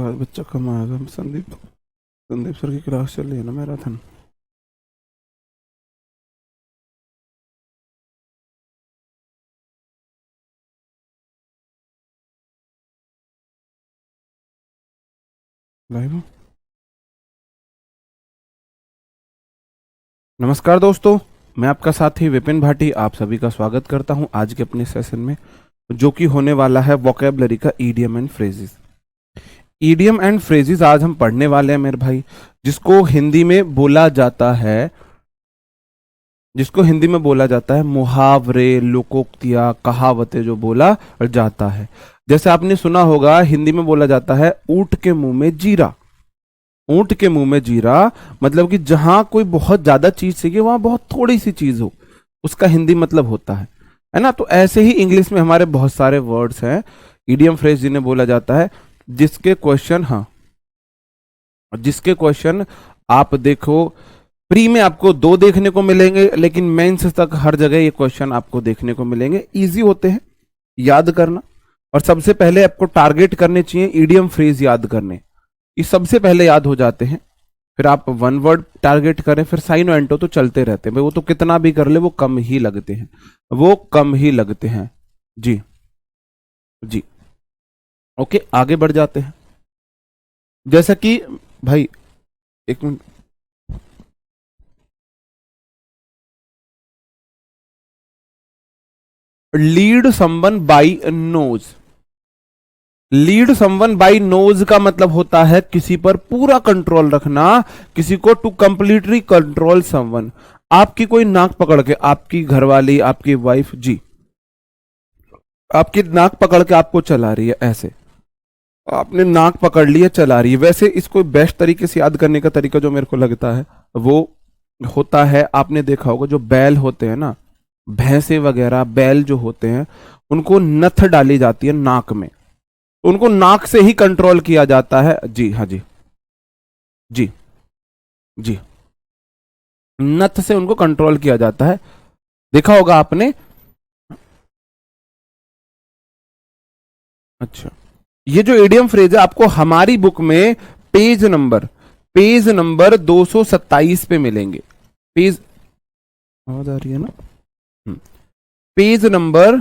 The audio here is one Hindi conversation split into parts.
आज बच्चा कम आएगा। संदीप संदीप सर की क्लास चल रही है ना मैराथन। लाइव हूँ। नमस्कार दोस्तों, मैं आपका साथी विपिन भाटी आप सभी का स्वागत करता हूं आज के अपने सेशन में, जो कि होने वाला है वोकैबुलरी का idiom and phrases. Idiom and phrases आज हम पढ़ने वाले हैं मेरे भाई, जिसको हिंदी में बोला जाता है मुहावरे, लोकोक्तियां, कहावतें जो बोला जाता है। जैसे आपने सुना होगा, हिंदी में बोला जाता है ऊंट के मुंह में जीरा। ऊंट के मुंह में जीरा मतलब कि जहां कोई बहुत ज्यादा चीज चाहिए वहां बहुत थोड़ी सी चीज हो, उसका हिंदी मतलब होता है ना। तो ऐसे ही इंग्लिश में हमारे बहुत सारे वर्ड्स हैं, इडियम फ्रेज जिन्हें बोला जाता है, जिसके क्वेश्चन आप देखो, प्री में आपको 2 देखने को मिलेंगे, लेकिन मेंस तक हर जगह ये क्वेश्चन आपको देखने को मिलेंगे। इजी होते हैं याद करना, और सबसे पहले आपको टारगेट करने चाहिए इडियम फ्रेज याद करने, ये सबसे पहले याद हो जाते हैं। फिर आप 1 वर्ड टारगेट करें, फिर साइन और एंटो तो चलते रहते हैं भाई, वो तो कितना भी कर ले वो कम ही लगते हैं। जी जी, ओके, आगे बढ़ जाते हैं। जैसा कि भाई, एक minute, lead someone by nose. Lead someone by nose का मतलब होता है किसी पर पूरा कंट्रोल रखना, किसी को टू कंप्लीटली कंट्रोल समवन। आपकी कोई नाक पकड़ के, आपकी घरवाली, आपकी वाइफ जी, आपकी नाक पकड़ के आपको चला रही है, ऐसे आपने नाक पकड़ ली है, चला रही है। वैसे इसको बेस्ट तरीके से याद करने का तरीका जो मेरे को लगता है वो होता है, आपने देखा होगा जो बैल होते हैं ना, भैंसे वगैरह, बैल जो होते हैं, उनको नथ डाली जाती है नाक में, तो उनको नाक से ही कंट्रोल किया जाता है। जी हाँ जी जी जी, नथ से उनको कंट्रोल किया जाता है, देखा होगा आपने। अच्छा, ये जो इडियम फ्रेज है आपको हमारी बुक में पेज नंबर 227 पे मिलेंगे। पेज, आवाज आ रही है ना? पेज नंबर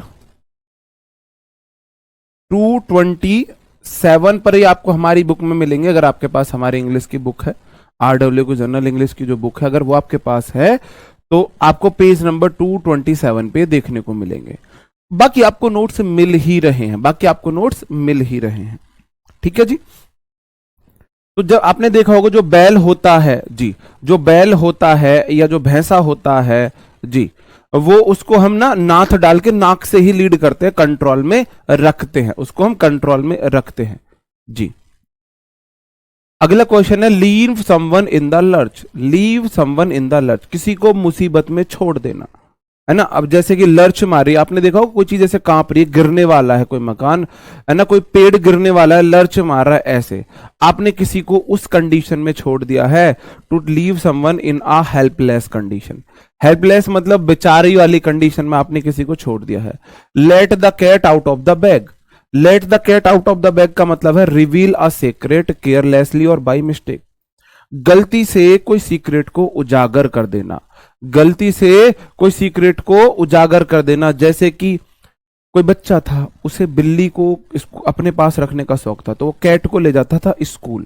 227 पर ही आपको हमारी बुक में मिलेंगे। अगर आपके पास हमारी इंग्लिश की बुक है, RW की जनरल इंग्लिश की जो बुक है, अगर वो आपके पास है तो आपको पेज नंबर 227 पे देखने को मिलेंगे। बाकी आपको नोट्स मिल ही रहे हैं, ठीक है जी। तो जब आपने देखा होगा जो बैल होता है जी, जो बैल होता है या जो भैंसा होता है जी, वो उसको हम ना नाथ डाल के नाक से ही लीड करते हैं, कंट्रोल में रखते हैं, उसको हम कंट्रोल में रखते हैं जी। अगला क्वेश्चन है leave someone in the lurch, किसी को मुसीबत में छोड़ देना, है ना। अब जैसे कि लर्च मारी, आपने देखा होगा कोई चीज ऐसे कांप रही है, गिरने वाला है कोई मकान, है ना, कोई पेड़ गिरने वाला है, लर्च मार रहा है, ऐसे आपने किसी को उस कंडीशन में छोड़ दिया है। To leave someone in a helpless condition, helpless मतलब बेचारी वाली कंडीशन में आपने किसी को छोड़ दिया है। Let the cat out of the bag, let the cat out of the bag का मतलब है रिवील अ सीक्रेट केयरलेसली और बाय मिस्टेक, गलती से कोई सीक्रेट को उजागर कर देना, गलती से कोई सीक्रेट को उजागर कर देना। जैसे कि कोई बच्चा था, उसे बिल्ली को अपने पास रखने का शौक था, तो वो कैट को ले जाता था स्कूल,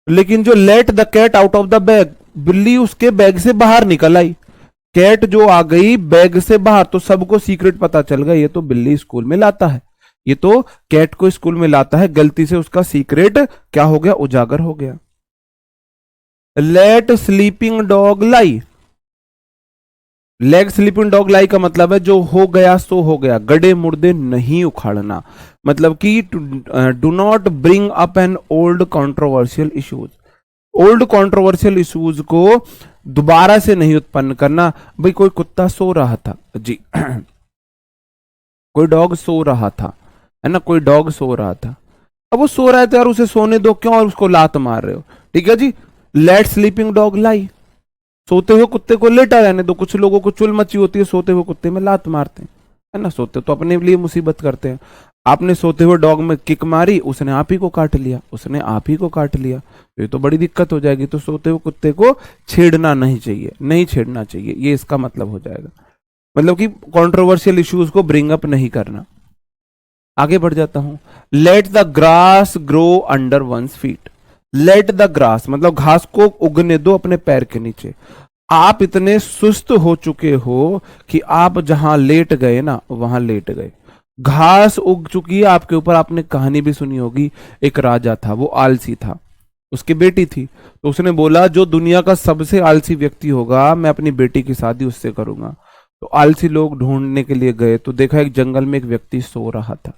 लेकिन जो let the cat out of the bag, बिल्ली उसके बैग से बाहर निकल आई, कैट जो आ गई बैग से बाहर, तो सबको सीक्रेट पता चल गया, ये तो बिल्ली स्कूल में लाता है, ये तो कैट को स्कूल में लाता है, गलती से उसका सीक्रेट क्या हो गया, उजागर हो गया। Let sleeping dog lie, let sleeping dog lie का मतलब है जो हो गया सो हो गया, गड़े मुर्दे नहीं उखाड़ना, मतलब कि do not bring up an old controversial issues, old controversial issues को दोबारा से नहीं उत्पन्न करना। भाई कोई कुत्ता सो रहा था जी, कोई डॉग सो रहा था, है ना, कोई डॉग सो रहा था, अब वो सो रहा है तो यार उसे सोने दो, क्यों और उसको लात मार रहे हो, ठीक है जी। लेट स्लीपिंग डॉग लाई, सोते हुए कुत्ते को लेटा रहने दो। कुछ लोगों को चुल मची होती है, सोते हुए कुत्ते में लात मारते हैं, है ना, सोते तो अपने लिए मुसीबत करते हैं। आपने सोते हुए डॉग में किक मारी, उसने आप ही को काट लिया, उसने आप ही को काट लिया, ये तो बड़ी दिक्कत हो जाएगी। तो सोते हुए कुत्ते को छेड़ना नहीं चाहिए, नहीं छेड़ना चाहिए, ये इसका मतलब हो जाएगा। मतलब कि कंट्रोवर्शियल इश्यूज को ब्रिंग अप नहीं करना। आगे बढ़ जाता हूं। Let the grass grow under one's feet. Let the grass मतलब घास को उगने दो अपने पैर के नीचे। आप इतने सुस्त हो चुके हो कि आप जहां लेट गए ना वहां लेट गए। घास उग चुकी है आपके ऊपर। आपने कहानी भी सुनी होगी, एक राजा था, वो आलसी था, उसकी बेटी थी, तो उसने बोला जो दुनिया का सबसे आलसी व्यक्ति होगा मैं अपनी बेटी की शादी उससे करूंगा। तो आलसी लोग ढूंढने के लिए गए, तो देखा एक जंगल में एक व्यक्ति सो रहा था।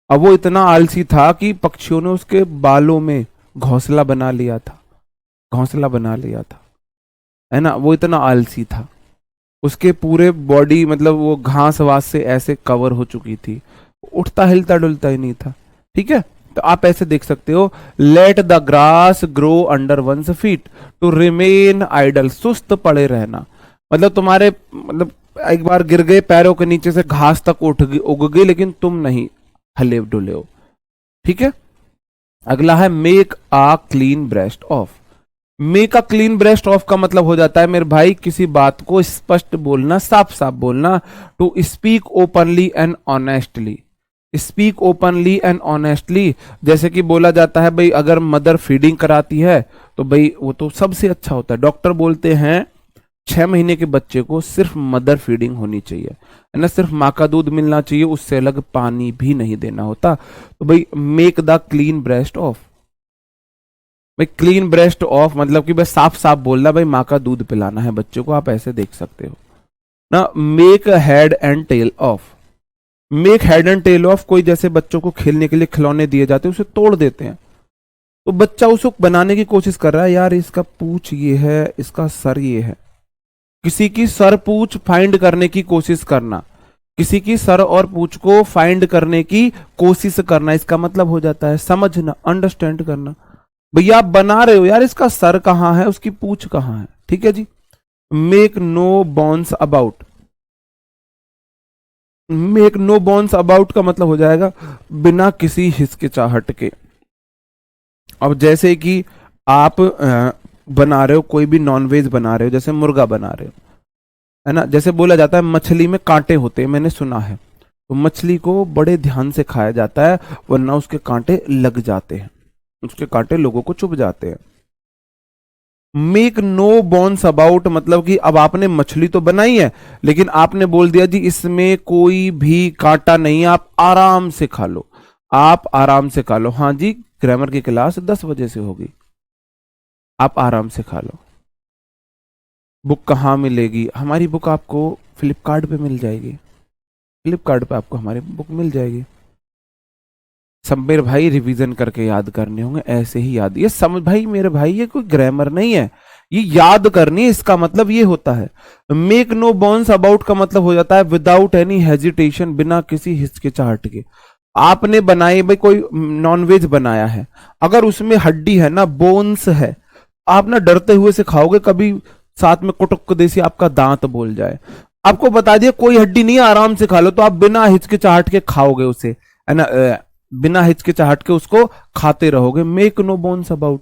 अब वो इतना आलसी था कि पक्षियों ने उसके बालों में घोंसला बना लिया था, घोंसला बना लिया था, है ना। वो इतना आलसी था, उसके पूरे बॉडी मतलब वो घास वास से ऐसे कवर हो चुकी थी, उठता हिलता डुलता ही नहीं था। ठीक है, तो आप ऐसे देख सकते हो, let the grass grow under one's feet to remain idle. सुस्त पड़े रहना मतलब तुम्हारे मतलब एक बार गिर गए, पैरों के नीचे से घास तक उग गई, लेकिन तुम नहीं हिले डुले हो। ठीक है, अगला है make a clean breast of. Make a clean breast of का मतलब हो जाता है मेरे भाई किसी बात को स्पष्ट बोलना, साफ साफ बोलना। To speak openly and honestly. Speak openly and honestly, जैसे कि बोला जाता है भाई अगर मदर फीडिंग कराती है तो भाई वो तो सबसे अच्छा होता है। डॉक्टर बोलते हैं 6 महीने के बच्चे को सिर्फ मदर फीडिंग होनी चाहिए, है ना, सिर्फ माँ का दूध मिलना चाहिए, उससे अलग पानी भी नहीं देना होता। तो भाई make the clean breast of. भाई क्लीन ब्रेस्ट ऑफ मतलब कि बस साफ साफ बोलना, भाई माँ का दूध पिलाना है बच्चे को, आप ऐसे देख सकते हो ना। Make head and tail of. Make head and tail of, कोई जैसे बच्चों को खेलने के लिए खिलौने दिए जाते हैं उसे तोड़ देते हैं, तो बच्चा उसको बनाने की कोशिश कर रहा है, यार इसका पूछ ये है, इसका सर ये है। किसी की सर पूछ फाइंड करने की कोशिश करना, किसी की सर और पूछ को फाइंड करने की कोशिश करना, इसका मतलब हो जाता है समझना, अंडरस्टैंड करना। भैया आप बना रहे हो, यार इसका सर कहां है, उसकी पूछ कहां है। ठीक है जी। Make no bones about. Make no bones about का मतलब हो जाएगा बिना किसी हिचकिचाहट के। अब जैसे कि आप बना रहे हो, कोई भी नॉनवेज बना रहे हो, जैसे मुर्गा बना रहे हो, है ना, जैसे बोला जाता है मछली में कांटे होते हैं, मैंने सुना है, तो मछली को बड़े ध्यान से खाया जाता है वरना उसके कांटे लग जाते हैं, उसके कांटे लोगों को चुभ जाते हैं। मेक नो बोन्स अबाउट मतलब कि अब आपने मछली तो बनाई है लेकिन आपने बोल दिया जी इसमें कोई भी कांटा नहीं, आप आराम से खा लो, आप आराम से खा लो। हाँ जी, ग्रामर की क्लास 10 बजे से होगी, आप आराम से खा लो। बुक कहाँ मिलेगी? हमारी बुक आपको फ्लिपकार्ट पे मिल जाएगी, फ्लिपकार्ट पे आपको हमारी बुक मिल जाएगी। सब मेरे भाई रिवीजन करके याद करने होंगे, ऐसे ही याद, ये समझ भाई मेरे भाई ये कोई ग्रामर नहीं है, ये याद करनी है, इसका मतलब ये होता है। मेक नो बोन्स अबाउट का मतलब हो जाता है विदाउट एनी हेजिटेशन, बिना किसी हिचकिचाहट के। आपने बनाई भाई कोई नॉनवेज बनाया है, अगर उसमें हड्डी है ना, बोन्स है, आप ना डरते हुए से खाओगे, कभी साथ में कुटुक देसी आपका दांत बोल जाए, आपको बता दिया कोई हड्डी नहीं, आराम से खा लो, तो आप बिना हिचकिचाहट के खाओगे उसे, है ना, बिना हिचकिचाहट के उसको खाते रहोगे। Make no bones about.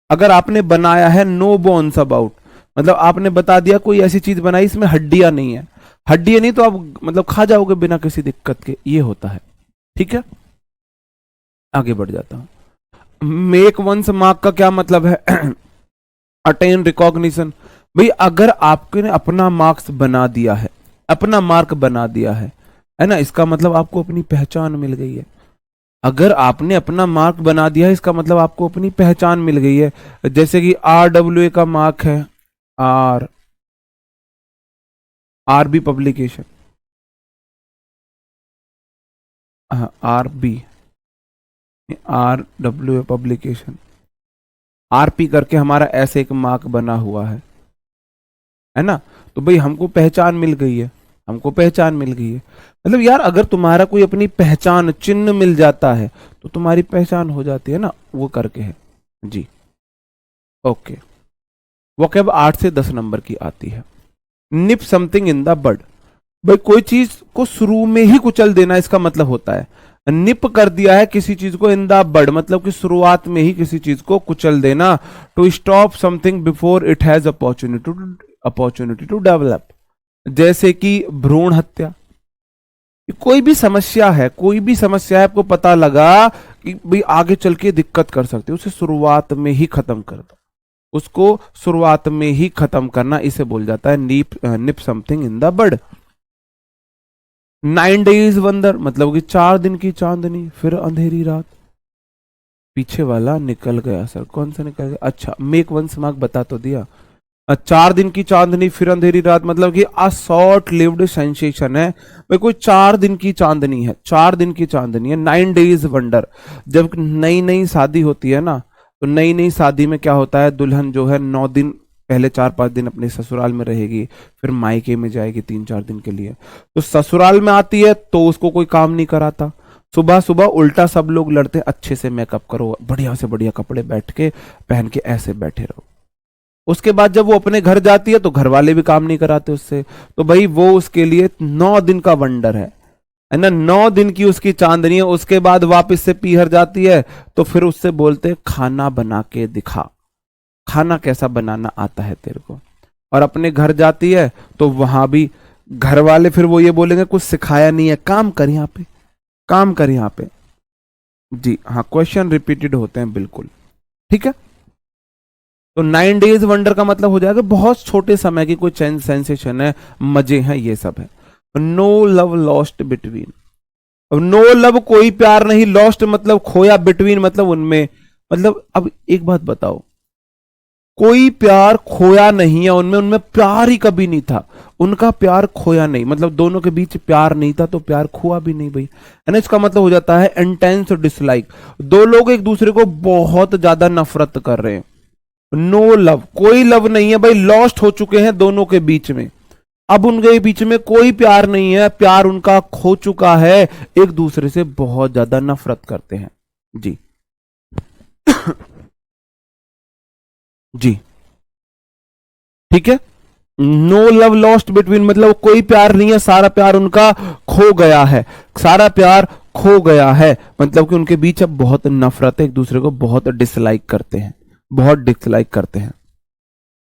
अगर आपने बनाया है नो बोन्स अबाउट मतलब आपने बता दिया कोई ऐसी चीज बनाई इसमें हड्डियां नहीं है, हड्डियां नहीं तो आप मतलब खा जाओगे बिना किसी दिक्कत के, ये होता है। ठीक है, आगे बढ़ जाता हूं। मेक वंस मार्क का क्या मतलब है? Attain recognition. भाई अगर आपने अपना मार्क्स बना दिया है, अपना मार्क बना दिया है ना, इसका मतलब आपको अपनी पहचान मिल गई है। अगर आपने अपना मार्क बना दिया है इसका मतलब आपको अपनी पहचान मिल गई है। जैसे कि RWA का मार्क है RB पब्लिकेशन, हाँ RB, RWA पब्लिकेशन, RP करके हमारा ऐसे एक मार्क बना हुआ है ना। तो भाई हमको पहचान मिल गई है, हमको पहचान मिल गई है। मतलब यार अगर तुम्हारा कोई अपनी पहचान चिन्ह मिल जाता है तो तुम्हारी पहचान हो जाती है ना, वो करके है जी। ओके, वोकैब 8 से 10 नंबर की आती है। निप समथिंग इन द बड। भाई कोई चीज को शुरू में ही कुचल देना इसका मतलब होता है। निप कर दिया है किसी चीज को इन द बड, मतलब कि शुरुआत में ही किसी चीज को कुचल देना। To stop something before it has opportunity to develop, जैसे कि भ्रूण हत्या। कोई भी समस्या है, कोई भी समस्या है, आपको पता लगा कि भाई आगे चल के दिक्कत कर सकते, उसे शुरुआत में ही खत्म कर दो, उसको शुरुआत में ही खत्म करना, इसे बोल जाता है nip something in the bud. 9 days wonder, मतलब कि 4 दिन की चांदनी फिर अंधेरी रात। पीछे वाला निकल गया सर, कौन सा निकल गया? अच्छा, मेक वन मार्क बता तो दिया। 4 दिन की चांदनी फिर अंधेरी रात, मतलब कि अ शॉर्ट लिव्ड सेंसेशन है। भाई कोई 4 दिन की चांदनी है, 4 दिन की चांदनी है। 9 days वंडर, जब नई नई शादी होती है ना, तो नई नई शादी में क्या होता है, दुल्हन जो है 9 दिन पहले 4-5 दिन अपने ससुराल में रहेगी, फिर मायके में जाएगी 3-4 दिन के लिए। तो ससुराल में आती है तो उसको कोई काम नहीं कराता, सुबह सुबह उल्टा सब लोग लड़ते, अच्छे से मेकअप करो, बढ़िया से बढ़िया कपड़े बैठ के पहन के ऐसे बैठे रहो। उसके बाद जब वो अपने घर जाती है तो घर वाले भी काम नहीं कराते उससे, तो भाई वो उसके लिए 9 दिन का वंडर है ना, 9 दिन की उसकी चांदनी है। उसके बाद वापस से पीहर जाती है तो फिर उससे बोलते खाना बना के दिखा, खाना कैसा बनाना आता है तेरे को। और अपने घर जाती है तो वहां भी घर वाले फिर वो ये बोलेंगे कुछ सिखाया नहीं है, काम कर यहाँ पे, काम कर यहाँ पे। जी हाँ, क्वेश्चन रिपीटेड होते हैं बिल्कुल, ठीक है। तो 9 days वंडर का मतलब हो जाएगा बहुत छोटे समय की कोई चेंज सेंसेशन है, मजे हैं, ये सब है। No love lost between, no love कोई प्यार नहीं, लॉस्ट मतलब खोया, बिटवीन मतलब उनमें। मतलब अब एक बात बताओ, कोई प्यार खोया नहीं है उनमें, उनमें प्यार ही कभी नहीं था, उनका प्यार खोया नहीं, मतलब दोनों के बीच प्यार नहीं था तो प्यार खोआ भी नहीं भाई, है ना। इसका मतलब हो जाता है इंटेंस डिसलाइक, दो लोग एक दूसरे को बहुत ज्यादा नफरत कर रहे हैं। नो लव, कोई लव नहीं है भाई, लॉस्ट हो चुके हैं दोनों के बीच में, अब उनके बीच में कोई प्यार नहीं है, प्यार उनका खो चुका है, एक दूसरे से बहुत ज्यादा नफरत करते हैं। जी जी ठीक है। नो लव लॉस्ट बिटवीन मतलब कोई प्यार नहीं है, सारा प्यार उनका खो गया है, सारा प्यार खो गया है, मतलब कि उनके बीच अब बहुत नफरत है, एक दूसरे को बहुत डिसलाइक करते हैं, बहुत डिसलाइक करते हैं।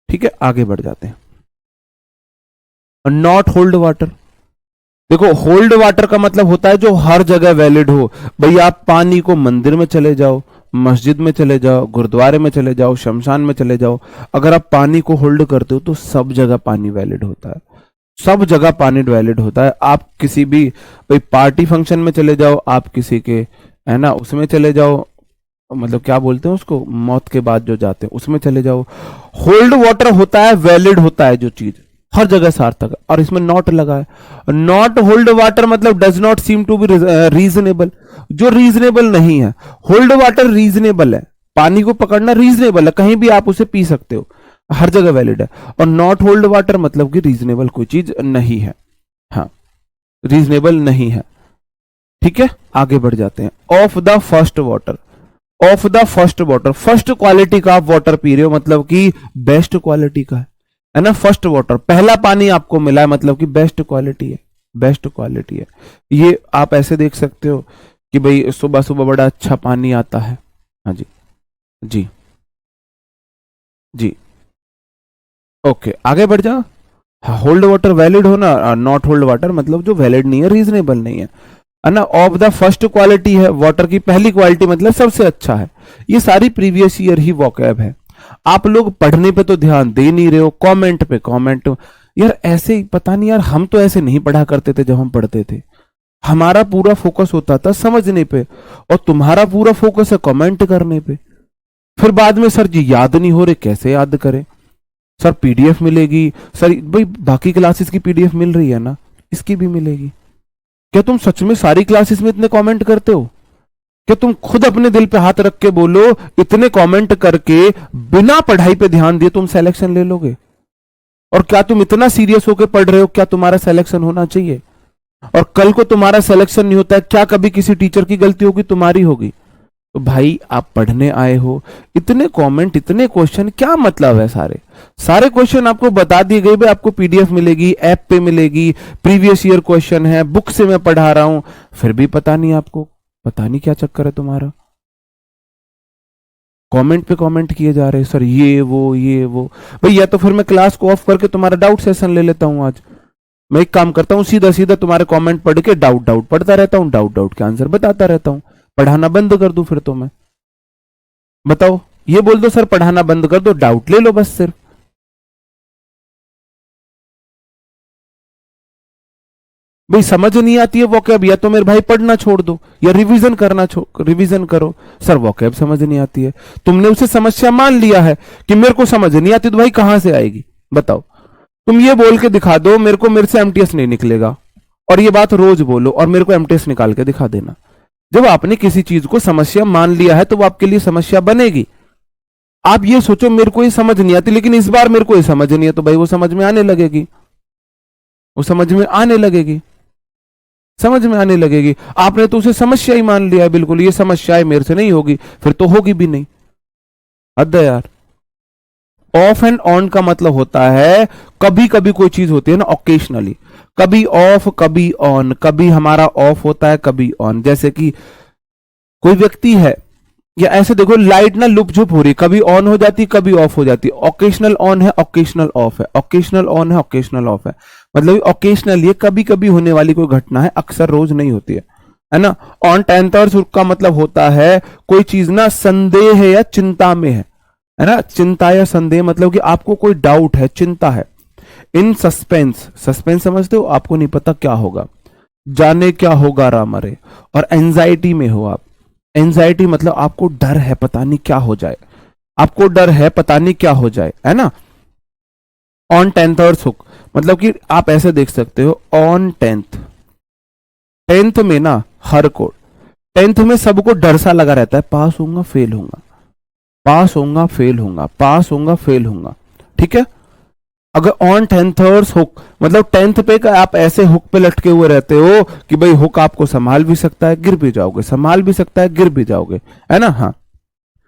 ठीक है, आगे बढ़ जाते हैं। नॉट होल्ड वाटर, देखो होल्ड वाटर का मतलब होता है जो हर जगह वैलिड हो। भाई आप पानी को मंदिर में चले जाओ, मस्जिद में चले जाओ, गुरुद्वारे में चले जाओ, शमशान में चले जाओ, अगर आप पानी को होल्ड करते हो तो सब जगह पानी वैलिड होता है, सब जगह पानी वैलिड होता है। आप किसी भी भाई पार्टी फंक्शन में चले जाओ, आप किसी के है ना उसमें चले जाओ, मतलब क्या बोलते हैं उसको, मौत के बाद जो जाते हैं उसमें चले जाओ, होल्ड वाटर होता है, वैलिड होता है जो चीज, हर जगह सार्थक है। और इसमें नॉट लगा है, नॉट होल्ड वाटर मतलब does not seem to be reasonable, जो रीजनेबल नहीं है। होल्ड वाटर रीजनेबल है, पानी को पकड़ना रीजनेबल है, कहीं भी आप उसे पी सकते हो, हर जगह वैलिड है। और नॉट होल्ड वाटर मतलब कि रीजनेबल कोई चीज नहीं है, हाँ रीजनेबल नहीं है। ठीक है, आगे बढ़ जाते हैं। Of the first water, of the first water, first quality का आप वाटर पी रहे हो मतलब कि बेस्ट क्वालिटी का है ना। फर्स्ट वाटर, पहला पानी आपको मिला है मतलब कि बेस्ट क्वालिटी है, बेस्ट क्वालिटी है। ये आप ऐसे देख सकते हो कि भाई सुबह सुबह बड़ा अच्छा पानी आता है। हाँ जी जी जी, ओके आगे बढ़ जाओ। हाँ, होल्ड वाटर वैलिड होना, नॉट होल्ड वाटर मतलब जो वैलिड नहीं है, रीजनेबल नहीं है ना। ऑफ द फर्स्ट क्वालिटी है, वाटर की पहली क्वालिटी मतलब सबसे अच्छा है। ये सारी प्रीवियस ईयर ही वोकैब है, आप लोग पढ़ने पे तो ध्यान दे नहीं रहे हो, कमेंट पे कमेंट। यार ऐसे पता नहीं यार, हम तो ऐसे नहीं पढ़ा करते थे जब हम पढ़ते थे, हमारा पूरा फोकस होता था समझने पे, और तुम्हारा पूरा फोकस है कमेंट करने पे। फिर बाद में सर जी याद नहीं हो रहे, कैसे याद करें सर, पीडीएफ मिलेगी सर। भाई बाकी क्लासेस की पीडीएफ मिल रही है ना, इसकी भी मिलेगी। क्या तुम सच में सारी क्लासेस में इतने कमेंट करते हो? कि तुम खुद अपने दिल पे हाथ रख के बोलो, इतने कमेंट करके बिना पढ़ाई पे ध्यान दिए तुम सिलेक्शन ले लोगे? और क्या तुम इतना सीरियस होकर पढ़ रहे हो, क्या तुम्हारा सिलेक्शन होना चाहिए? और कल को तुम्हारा सिलेक्शन नहीं होता है, क्या कभी किसी टीचर की गलती होगी, तुम्हारी होगी? तो भाई आप पढ़ने आए हो, इतने कमेंट, इतने क्वेश्चन, क्या मतलब है? सारे सारे क्वेश्चन आपको बता दिए गए भाई, आपको पीडीएफ मिलेगी, ऐप पे मिलेगी, प्रीवियस ईयर क्वेश्चन है, बुक से मैं पढ़ा रहा हूं, फिर भी पता नहीं आपको, पता नहीं क्या चक्कर है तुम्हारा। कमेंट पे कमेंट किए जा रहे हैं सर ये वो। भाई या तो फिर मैं क्लास को ऑफ करके तुम्हारा डाउट सेशन ले लेता हूं। आज मैं एक काम करता हूं, सीधा सीधा तुम्हारे कमेंट पढ़ के डाउट डाउट पढ़ता रहता हूं, डाउट डाउट के आंसर बताता रहता हूं। पढ़ाना बंद कर दूं फिर तो मैं? बताओ, ये बोल दो सर पढ़ाना बंद कर दो, डाउट ले लो बस सिर्फ। भाई समझ नहीं आती है वोकैब, या तो मेरे भाई पढ़ना छोड़ दो या रिवीजन करना रिवीजन करो। सर वोकैब समझ नहीं आती है, तुमने उसे समस्या मान लिया है कि मेरे को समझ नहीं आती, तो भाई कहां से आएगी बताओ? तुम ये बोल के दिखा दो मेरे को, मेरे से एमटीएस नहीं निकलेगा, और ये बात रोज बोलो और मेरे को एमटीएस निकाल के दिखा देना। जब आपने किसी चीज को समस्या मान लिया है तो वो आपके लिए समस्या बनेगी। आप ये सोचो मेरे को ये समझ नहीं आती, लेकिन इस बार मेरे को ये समझ नहीं है, तो भाई वो समझ में आने लगेगी, वो समझ में आने लगेगी, समझ में आने लगेगी। आपने तो उसे समस्या ही मान लिया है, बिल्कुल ये समस्या है, मेरे से नहीं होगी, फिर तो होगी भी नहीं। हद है यार। ऑफ एंड ऑन का मतलब होता है कभी कभी कोई चीज होती है ना, ओकेशनली, कभी ऑफ कभी ऑन, कभी हमारा ऑफ होता है कभी ऑन। जैसे कि कोई व्यक्ति है, या ऐसे देखो लाइट ना लुप झुप हो रही, कभी ऑन हो जाती कभी ऑफ हो जाती, ओकेशनल ऑन है ओकेशनल ऑफ है, ओकेशनल ऑन है ओकेशनल ऑफ है, मतलब ओकेशनल ये कभी कभी होने वाली कोई घटना है, अक्सर रोज नहीं होती है ना। ऑन टेंथ और सुर का मतलब होता है कोई चीज ना संदेह है या चिंता में है ना, चिंता या संदेह मतलब कि आपको कोई डाउट है, चिंता है। इन सस्पेंस, सस्पेंस समझते हो, आपको नहीं पता क्या होगा, जाने क्या होगा राम रे। और एंजाइटी में हो आप, एंजाइटी मतलब आपको डर है पता नहीं क्या हो जाए, आपको डर है पता नहीं क्या हो जाए, है ना। ऑन टेंथ और सुख मतलब कि आप ऐसे देख सकते हो, ऑन टेंथ, टेंथ में ना हर को, टेंथ में सबको डर सा लगा रहता है, पास होऊंगा फेल होऊंगा, पास होऊंगा फेल होऊंगा, पास होऊंगा फेल होऊंगा, ठीक है। अगर ऑन टेंथ और हुक मतलब टेंथ पे का आप ऐसे हुक पे लटके हुए रहते हो कि भाई हुक आपको संभाल भी सकता है गिर भी जाओगे, संभाल भी सकता है गिर भी जाओगे, है ना। हाँ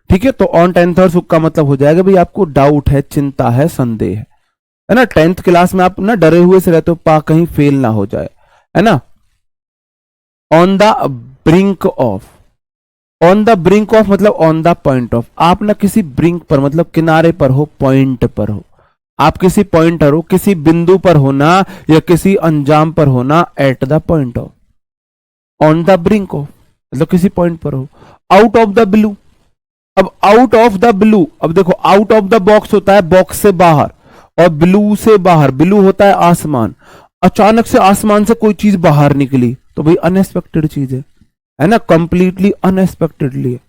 ठीक है, तो ऑन टेंथ और हुक का मतलब हो जाएगा भाई आपको डाउट है, चिंता है, संदेह है ना। टेंथ क्लास में आप ना डरे हुए से रहते हो पा कहीं फेल ना हो जाए, है ना। On the brink of, on the brink of मतलब ऑन द पॉइंट ऑफ, आप ना किसी ब्रिंक पर मतलब किनारे पर हो, पॉइंट पर हो, आप किसी पॉइंट पर हो, किसी बिंदु पर होना या किसी अंजाम पर होना, at the point of, on the brink of मतलब किसी पॉइंट पर हो। आउट ऑफ द ब्लू, अब आउट ऑफ द ब्लू, अब देखो आउट ऑफ द बॉक्स होता है बॉक्स से बाहर, और ब्लू से बाहर, ब्लू होता है आसमान, अचानक से आसमान से कोई चीज बाहर निकली तो भाई अनएक्सपेक्टेड चीज है ना, कंप्लीटली अनएक्सपेक्टेडली है।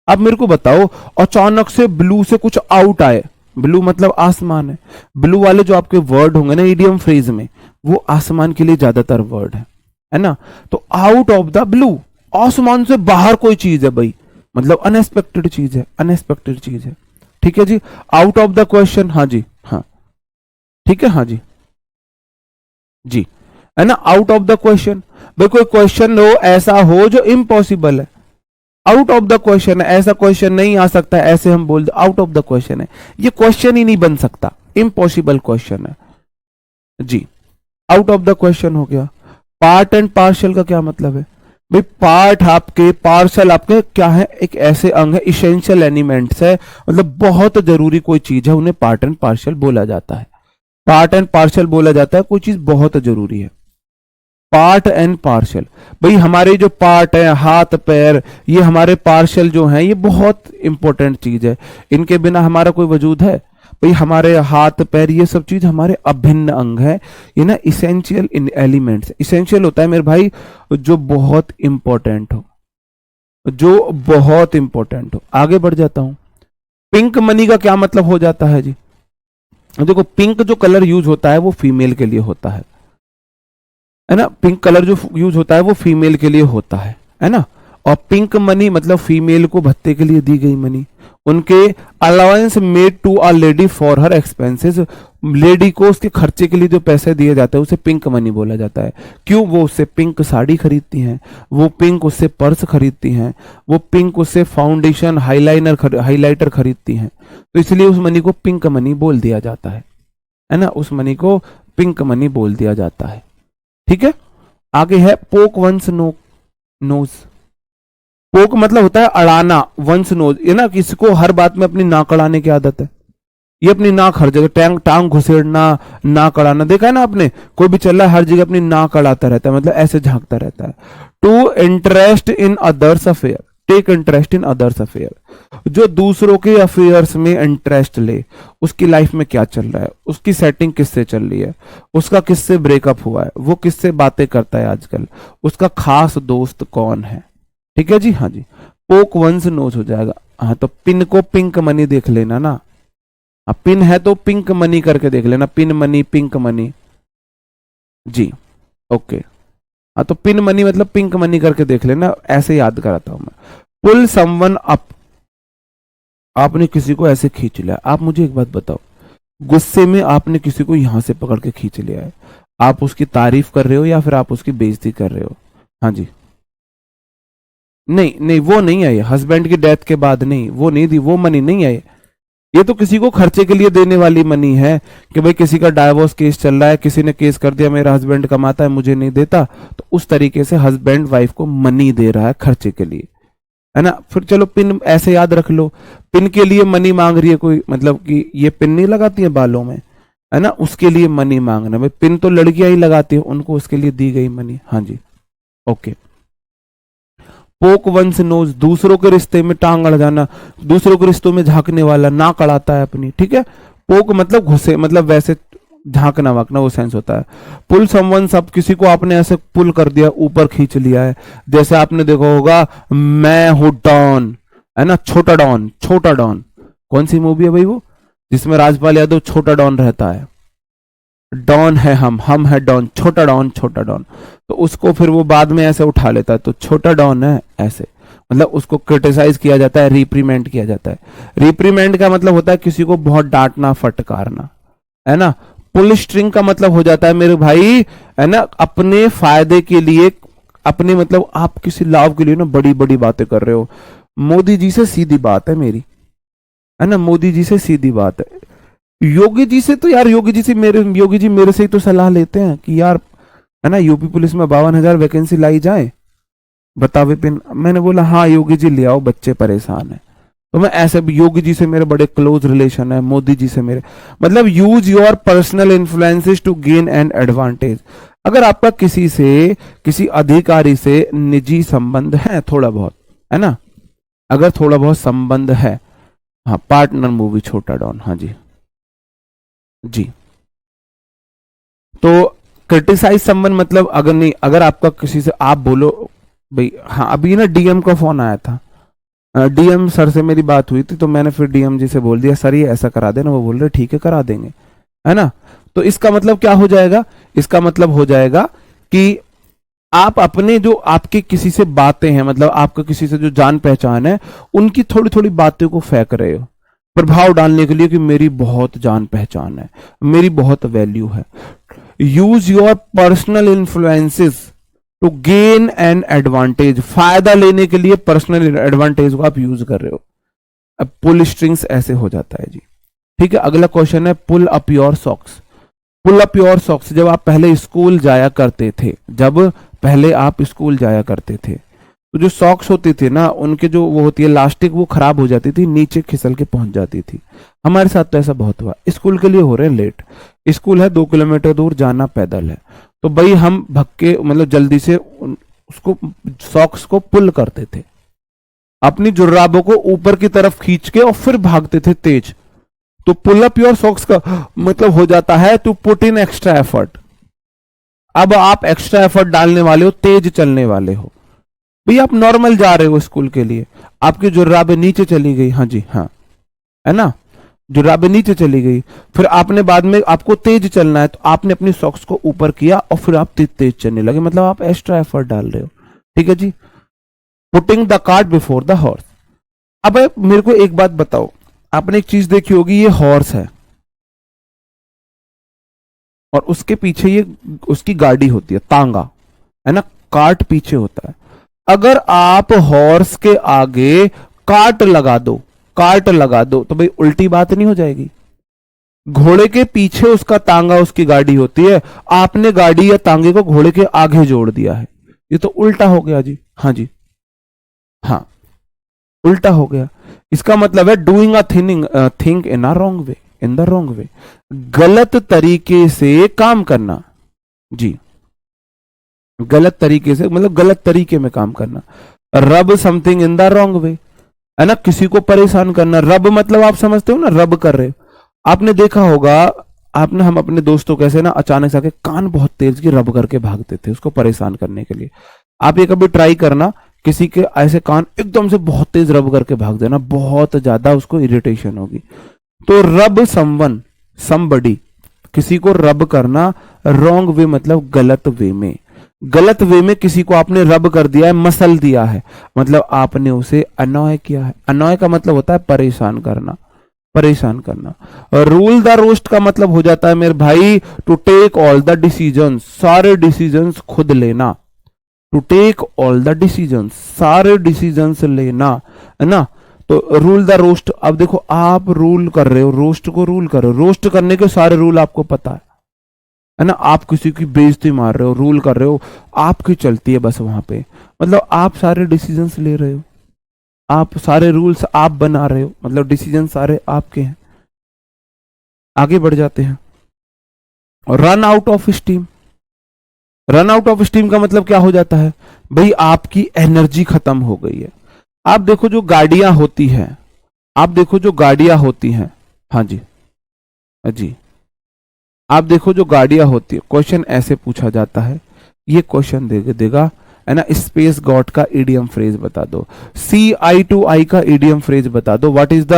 अब मेरे को बताओ अचानक से ब्लू से कुछ आउट आए, ब्लू मतलब आसमान है, ब्लू वाले जो आपके वर्ड होंगे ना इडियम फ्रेज में, वो आसमान के लिए ज्यादातर वर्ड है ना। तो आउट ऑफ द ब्लू, आसमान से बाहर कोई चीज है भाई, मतलब अनएक्सपेक्टेड चीज है, अनएक्सपेक्टेड चीज है, ठीक है जी। आउट ऑफ द क्वेश्चन, हाँ जी हाँ ठीक है, हाँ जी जी, है ना। आउट ऑफ द क्वेश्चन, भाई कोई क्वेश्चन हो ऐसा हो जो इम्पॉसिबल है, आउट ऑफ द क्वेश्चन है, ऐसा क्वेश्चन नहीं आ सकता, ऐसे हम बोल दो आउट ऑफ द क्वेश्चन है, ये क्वेश्चन ही नहीं बन सकता, इम्पॉसिबल क्वेश्चन है जी, आउट ऑफ द क्वेश्चन हो गया। पार्ट एंड पार्शियल का क्या मतलब है भाई, पार्ट आपके, पार्शियल आपके क्या है, एक ऐसे अंग है, इसेंशियल एलिमेंट्स है, मतलब बहुत जरूरी कोई चीज है, उन्हें पार्ट एंड पार्शियल बोला जाता है। पार्ट एंड पार्शियल बोला जाता है, कोई चीज बहुत जरूरी है। पार्ट एंड पार्शियल, भाई हमारे जो पार्ट है हाथ पैर, ये हमारे पार्शियल जो हैं, ये बहुत इंपॉर्टेंट चीज है, इनके बिना हमारा कोई वजूद है भाई। हमारे हाथ पैर ये सब चीज हमारे अभिन्न अंग है, ये ना इसेंशियल इन एलिमेंट्स, इसेंशियल होता है मेरे भाई जो बहुत इंपॉर्टेंट हो, जो बहुत इंपॉर्टेंट हो। आगे बढ़ जाता हूं, पिंक मनी का क्या मतलब हो जाता है जी। देखो पिंक जो कलर यूज होता है वो फीमेल के लिए होता है ना, पिंक कलर जो यूज होता है वो फीमेल के लिए होता है ना। और पिंक मनी मतलब फीमेल को भत्ते के लिए दी गई मनी, उनके allowance made to a lady for her expenses, lady को उसके खर्चे के लिए जो पैसे दिए जाते हैं उसे पिंक मनी बोला जाता है। क्यों? वो उससे पिंक साड़ी खरीदती हैं, वो पिंक उससे पर्स खरीदती हैं, वो पिंक उससे फाउंडेशन हाइलाइटर खरीदती हैं, तो इसलिए उस मनी को पिंक मनी बोल दिया जाता है ना, उस मनी को पिंक मनी बोल दिया जाता है। ठीक है, आगे है पोक वंस नोज। पोक मतलब होता है अड़ाना, वंस नोज, ये ना किसी को हर बात में अपनी नाक अड़ाने की आदत है, ये अपनी नाक हर जगह टांग घुसेड़ना, नाक अड़ाना, देखा है ना आपने, कोई भी चल रहा है हर जगह अपनी नाक अड़ाता रहता है, मतलब ऐसे झांकता रहता है। To interest in others affair, take interest in others affair, जो दूसरों के अफेयर्स में इंटरेस्ट ले, उसकी लाइफ में क्या चल रहा है, उसकी सेटिंग किससे चल रही है, उसका किससे ब्रेकअप हुआ है, वो किससे बातें करता है आजकल, उसका खास दोस्त कौन है। ठीक है जी, हाँ जी, पोक वंस नोज हो जाएगा। हाँ, तो पिन को पिंक मनी देख लेना ना, पिन है तो पिंक मनी करके देख लेना, पिन मनी पिंक मनी जी, ओके। हाँ, तो पिन मनी मतलब पिंक मनी करके देख लेना, ऐसे याद कराता हूं मैं। पुल समवन अप, आपने किसी को ऐसे खींच लिया। आप मुझे एक बात बताओ, गुस्से में आपने किसी को यहां से पकड़ के खींच लिया है, आप उसकी तारीफ कर रहे हो या फिर आप उसकी बेइज्जती कर रहे हो? हाँ जी, नहीं नहीं, वो नहीं आई, हस्बैंड की डेथ के बाद नहीं, वो नहीं दी, वो मनी नहीं आई। ये तो किसी को खर्चे के लिए देने वाली मनी है कि भाई किसी का डाइवोर्स केस चल रहा है, किसी ने केस कर दिया मेरा हस्बैंड कमाता है मुझे नहीं देता, तो उस तरीके से हस्बैंड वाइफ को मनी दे रहा है खर्चे के लिए, है ना। फिर चलो पिन ऐसे याद रख लो, पिन के लिए मनी मांग रही है कोई, मतलब कि ये पिन नहीं लगाती है बालों में, है ना, उसके लिए मनी मांगना। भाई पिन तो लड़कियां ही लगाती है, उनको उसके लिए दी गई मनी। हाँ जी, ओके। पोक वंस नोज, दूसरों के रिश्ते में टांग अड़ जाना, दूसरों के रिश्तों में झांकने वाला, नाक अड़ाता है अपनी। ठीक है, पोक मतलब घुसे, मतलब वैसे झांकना वाकना, वो सेंस होता है। पुल समवन, सब किसी को आपने ऐसे पुल कर दिया, ऊपर खींच लिया है, जैसे आपने देखा होगा मैं हूं डॉन, है ना, छोटा डॉन, छोटा डॉन, कौन सी मूवी है भाई वो, जिसमें राजपाल यादव छोटा डॉन रहता है, डॉन है हम है डॉन, छोटा डॉन, छोटा डॉन, तो उसको फिर वो बाद में ऐसे उठा लेता है, तो छोटा डॉन है ऐसे, मतलब उसको क्रिटिसाइज किया जाता है, रिप्रीमेंट किया जाता है। रिप्रीमेंट का मतलब होता है किसी को बहुत डांटना फटकारना, है ना। पुल स्ट्रिंग का मतलब हो जाता है मेरे भाई, है ना, अपने फायदे के लिए, अपने मतलब आप किसी लाभ के लिए ना बड़ी बड़ी बातें कर रहे हो। मोदी जी से सीधी बात है मेरी, है ना, मोदी जी से सीधी बात है। योगी जी से तो यार, योगी जी मेरे से ही तो सलाह लेते हैं कि यार, है ना, यूपी पुलिस में 52,000 वैकेंसी लाई जाए, बता विपिन। मैंने बोला हाँ योगी जी ले आओ, बच्चे परेशान है। तो मैं ऐसे भी, योगी जी से मेरे बड़े क्लोज रिलेशन है, मोदी जी से मेरे, मतलब use your personal influences to gain an advantage. अगर आपका किसी से, किसी अधिकारी से निजी संबंध है थोड़ा बहुत, है ना, अगर थोड़ा बहुत संबंध है, हाँ, पार्टनर मूवी छोटा डॉन, हाँ जी जी। तो क्रिटिसाइज समवन मतलब अगर नहीं, अगर आपका किसी से, आप बोलो भाई, हाँ अभी ना डीएम का फोन आया था, डीएम सर से मेरी बात हुई थी, तो मैंने फिर डीएम जी से बोल दिया सर ये ऐसा करा देना, वो बोल रहे ठीक है करा देंगे, है ना। तो इसका मतलब क्या हो जाएगा, इसका मतलब हो जाएगा कि आप अपने जो आपकी किसी से बातें हैं, मतलब आपका किसी से जो जान पहचान है, उनकी थोड़ी थोड़ी बातें को फेंक रहे हो प्रभाव डालने के लिए कि मेरी बहुत जान पहचान है, मेरी बहुत वैल्यू है। Use your personal influences to gain an advantage, फायदा लेने के लिए पर्सनल एडवांटेज को आप यूज कर रहे हो। अब पुल स्ट्रिंग्स ऐसे हो जाता है जी। ठीक है, अगला क्वेश्चन है pull up your socks. Pull up your socks, जब आप पहले स्कूल जाया करते थे, जब पहले आप स्कूल जाया करते थे, तो जो सॉक्स होती थी ना, उनके जो वो होती है लास्टिक, वो खराब हो जाती थी, नीचे खिसल के पहुंच जाती थी। हमारे साथ तो ऐसा बहुत हुआ। स्कूल के लिए हो रहे हैं लेट, स्कूल है 2 किलोमीटर दूर, जाना पैदल है, तो भाई हम भक्के मतलब जल्दी से उसको सॉक्स को पुल करते थे, अपनी जुर्राबों को ऊपर की तरफ खींच के और फिर भागते थे तेज। तो पुल अप योर सॉक्स का मतलब हो जाता है to put in extra effort. अब आप एक्स्ट्रा एफर्ट डालने वाले हो, तेज चलने वाले हो। भैया आप नॉर्मल जा रहे हो स्कूल के लिए, आपकी जुर्राबें नीचे चली गई, हाँ जी हाँ, है ना, जुर्राबें नीचे चली गई, फिर आपने बाद में, आपको तेज चलना है तो आपने अपनी सॉक्स को ऊपर किया और फिर आप तेज चलने लगे, मतलब आप एक्स्ट्रा एफर्ट डाल रहे हो। ठीक है जी, putting the cart before the horse. अब मेरे को एक बात बताओ, आपने एक चीज देखी होगी, ये हॉर्स है और उसके पीछे ये उसकी गाड़ी होती है, तांगा, है ना, कार्ट पीछे होता है। अगर आप हॉर्स के आगे कार्ट लगा दो, कार्ट लगा दो, तो भाई उल्टी बात नहीं हो जाएगी? घोड़े के पीछे उसका तांगा, उसकी गाड़ी होती है, आपने गाड़ी या तांगे को घोड़े के आगे जोड़ दिया है, ये तो उल्टा हो गया जी। हाँ जी, हाँ, उल्टा हो गया। इसका मतलब है doing a thing in a wrong way, in the wrong way, गलत तरीके से काम करना जी, गलत तरीके से मतलब गलत तरीके में काम करना। रब something in the wrong way, है ना, किसी को परेशान करना। रब मतलब आप समझते हो ना, रब कर रहे हो। आपने देखा होगा, आपने, हम अपने दोस्तों कैसे ना अचानक से आके कान बहुत तेज की रब करके भागते थे उसको परेशान करने के लिए। आप ये कभी ट्राई करना, किसी के ऐसे कान एकदम से बहुत तेज रब करके भाग देना, बहुत ज्यादा उसको इरिटेशन होगी। तो रब समवन, समबडी, किसी को रब करना, रॉन्ग वे मतलब गलत वे में, गलत वे में किसी को आपने रब कर दिया है, मसल दिया है, मतलब आपने उसे अनॉय किया है। अनॉय का मतलब होता है परेशान करना, परेशान करना। और रूल द रोस्ट का मतलब हो जाता है मेरे भाई, to take all the decision, सारे डिसीजन खुद लेना, to take all the decision, सारे डिसीजन लेना, है ना। तो रूल द रोस्ट, अब देखो आप रूल कर रहे हो, रोस्ट को रूल कर रहे हो, रोस्ट करने के सारे रूल आपको पता है ना। आप किसी की बेइज्जती मार रहे हो, रूल कर रहे हो, आपकी चलती है बस वहां पे, मतलब आप सारे डिसीजंस ले रहे हो, आप सारे रूल्स आप बना रहे हो, मतलब डिसीजन सारे आपके हैं। आगे बढ़ जाते हैं। और run out of steam, run out of steam का मतलब क्या हो जाता है भाई, आपकी एनर्जी खत्म हो गई है। आप देखो जो गाड़ियां होती हैं, आप देखो जो गाड़ियां होती हैं, हाँ जी, हाँ जी, आप देखो जो गाड़ियां होती है, क्वेश्चन ऐसे पूछा जाता है, ये क्वेश्चन देगा, है ना, स्पेस गॉड का ईडीएम फ्रेज बता दो, CI2I का ईडीएम फ्रेज बता दो, व्हाट इज द,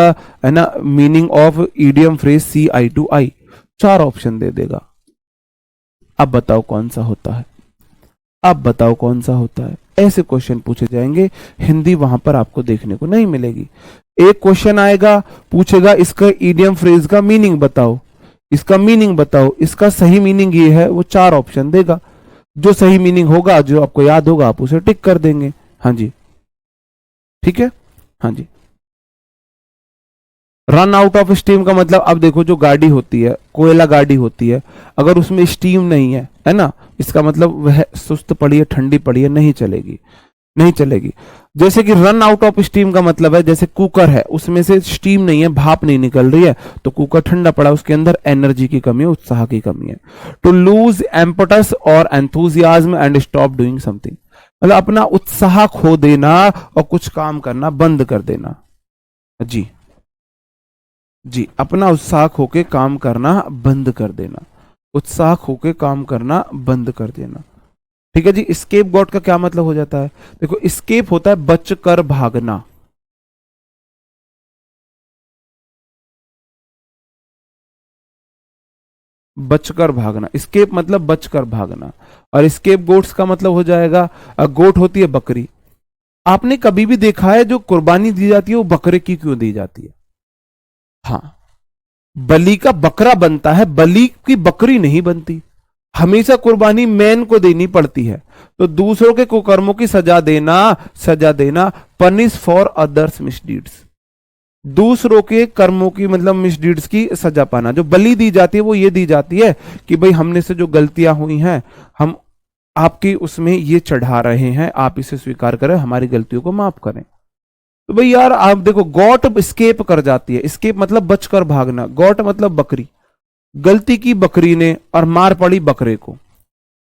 है ना, meaning of idiom phrase CI2I, 4 option दे देगा। अब बताओ कौन सा होता है, अब बताओ कौन सा होता है। ऐसे क्वेश्चन पूछे जाएंगे, हिंदी वहां पर आपको देखने को नहीं मिलेगी। एक क्वेश्चन आएगा, पूछेगा इसका ईडीएम फ्रेज का मीनिंग बताओ, इसका मीनिंग बताओ, इसका सही मीनिंग ये है, वो 4 ऑप्शन देगा, जो सही मीनिंग होगा, जो आपको याद होगा, आप उसे टिक कर देंगे। हाँ जी, ठीक है, हाँ जी। रन आउट ऑफ स्टीम का मतलब, अब देखो जो गाड़ी होती है, कोयला गाड़ी होती है, अगर उसमें स्टीम नहीं है ना, इसका मतलब वह सुस्त पड़ी है, ठंडी पड़ी है, नहीं चलेगी, नहीं चलेगी। जैसे कि रन आउट ऑफ स्टीम का मतलब है, जैसे कुकर है, उसमें से स्टीम नहीं है, भाप नहीं निकल रही है, तो कुकर ठंडा पड़ा, उसके अंदर एनर्जी की कमी है, उत्साह की कमी है। टू लूज एम्पटस और enthusiasm and stop doing something, मतलब अपना उत्साह खो देना और कुछ काम करना बंद कर देना। जी जी, अपना उत्साह खो के काम करना बंद कर देना, उत्साह खो के काम करना बंद कर देना। ठीक है जी। स्केप गॉट का क्या मतलब हो जाता है, देखो स्केप होता है बचकर भागना, बचकर भागना, स्केप मतलब बचकर भागना। और स्केप गोट्स का मतलब हो जाएगा, गोट होती है बकरी, आपने कभी भी देखा है जो कुर्बानी दी जाती है वो बकरे की क्यों दी जाती है? हाँ, बलि का बकरा बनता है, बलि की बकरी नहीं बनती। हमेशा कुर्बानी मैन को देनी पड़ती है। तो दूसरों के कुकर्मों की सजा देना, सजा देना, पनिश फॉर अदर्स मिसडीड्स, दूसरों के कर्मों की मतलब मिसडीड्स की सजा पाना। जो बलि दी जाती है वो ये दी जाती है कि भाई हमने से जो गलतियां हुई हैं, हम आपकी उसमें ये चढ़ा रहे हैं, आप इसे स्वीकार करें, हमारी गलतियों को माफ करें। तो भाई यार आप देखो, गॉट स्केप कर जाती है, स्केप मतलब बचकर भागना, गॉट मतलब बकरी, गलती की बकरी ने और मार पड़ी बकरे को,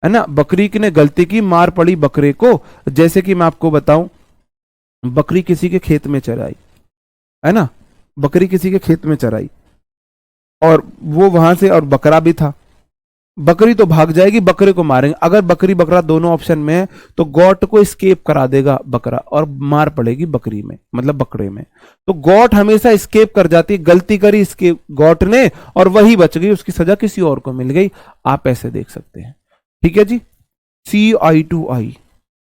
है ना, बकरी की ने गलती की, मार पड़ी बकरे को। जैसे कि मैं आपको बताऊं, बकरी किसी के खेत में चराई, है ना, बकरी किसी के खेत में चराई और वो वहां से, और बकरा भी था, बकरी तो भाग जाएगी, बकरे को मारेंगे। अगर बकरी बकरा दोनों ऑप्शन में है तो गॉट को स्केप करा देगा बकरा और मार पड़ेगी बकरी में, मतलब बकरे में। तो गॉट हमेशा स्केप कर जाती है, गलती करी स्केप गॉट ने और वही बच गई, उसकी सजा किसी और को मिल गई। आप ऐसे देख सकते हैं। ठीक है जी। CI2I,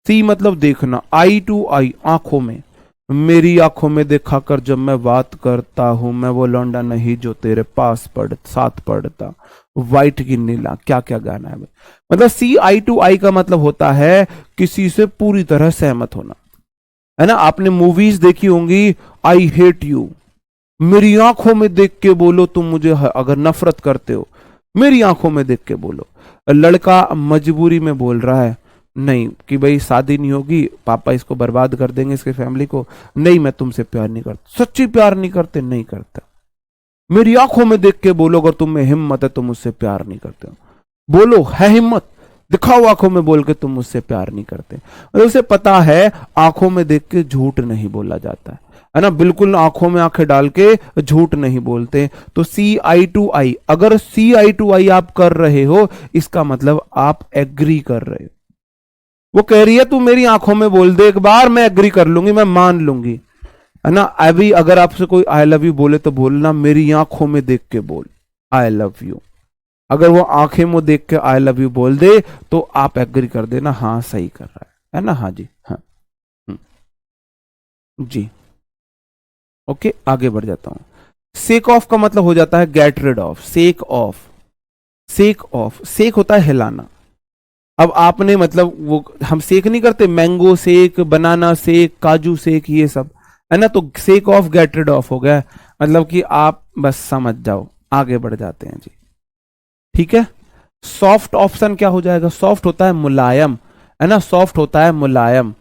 सी मतलब देखना, I2I आंखों में, मेरी आंखों में देखा कर जब मैं बात करता हूं, मैं वो लौंडा नहीं जो तेरे पास साथ पढ़ता, वाइट की नीला, क्या क्या गाना है भाई। मतलब सी आई टू आई का मतलब होता है किसी से पूरी तरह सहमत होना, है ना। आपने मूवीज देखी होंगी, आई हेट यू, मेरी आंखों में देख के बोलो तुम मुझे अगर नफरत करते हो, मेरी आंखों में देख के बोलो। लड़का मजबूरी में बोल रहा है नहीं कि भाई शादी नहीं होगी, पापा इसको बर्बाद कर देंगे, इसके फैमिली को, नहीं मैं तुमसे प्यार नहीं करता, सच्ची प्यार नहीं करते, नहीं करता, मेरी आंखों में देख के बोलो अगर तुम में हिम्मत है तुम मुझसे प्यार नहीं करते हो, बोलो है हिम्मत, दिखाओ आंखों में बोल के तुम मुझसे प्यार नहीं करते। और उसे पता है आंखों में देख के झूठ नहीं बोला जाता है ना, बिल्कुल आंखों में आंखें डाल के झूठ नहीं बोलते। तो सी आई टू आई, अगर सी आई टू आई आप कर रहे हो इसका मतलब आप एग्री कर रहे हो। वो कह रही है तू मेरी आंखों में बोल दे एक बार, मैं एग्री कर लूंगी, मैं मान लूंगी, है ना। अभी अगर आपसे कोई आई लव यू बोले तो बोलना मेरी आंखों में देख के बोल आई लव यू। अगर वो आंखें में देख के आई लव यू बोल दे तो आप एग्री कर देना, हाँ सही कर रहा है ना, हाँ जी, हाँ जी। ओके, आगे बढ़ जाता हूं। सेक ऑफ का मतलब हो जाता है get rid of, shake off, shake off, shake होता है हिलाना। अब आपने मतलब वो हम सेक नहीं करते, मैंगो सेक, बनाना सेक, काजू सेक, ये सब, है ना। तो shake off get rid of हो गया, मतलब कि आप बस समझ जाओ, आगे बढ़ जाते हैं जी, ठीक है। सॉफ्ट ऑप्शन क्या हो जाएगा, सॉफ्ट होता है मुलायम, है ना, सॉफ्ट होता है मुलायम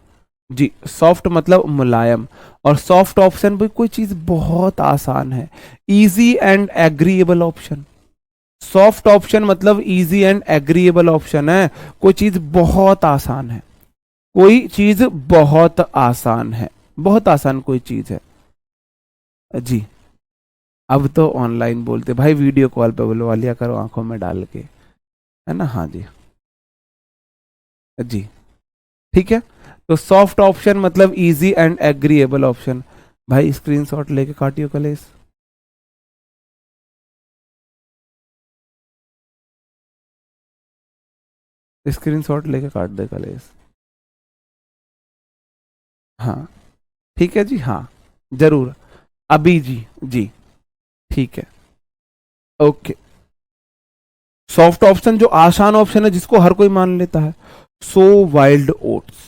जी, सॉफ्ट मतलब मुलायम। और सॉफ्ट ऑप्शन भी कोई चीज बहुत आसान है, easy and agreeable option. Soft option मतलब इजी एंड एग्रीएबल ऑप्शन है, कोई चीज बहुत आसान है, कोई चीज बहुत आसान है, बहुत आसान कोई चीज है जी। अब तो ऑनलाइन बोलते भाई, वीडियो कॉल पे बुलवा लिया करो आंखों में डाल के, है ना, हाँ जी जी, ठीक है। तो सॉफ्ट ऑप्शन मतलब इजी एंड एग्रीएबल ऑप्शन। भाई स्क्रीनशॉट लेके काटियो कलेश, स्क्रीनशॉट लेके काट दे कलेश, हाँ ठीक है जी, हाँ जरूर, अभी जी जी, ठीक है, ओके। सॉफ्ट ऑप्शन जो आसान ऑप्शन है जिसको हर कोई मान लेता है, सो वाइल्ड ओट्स,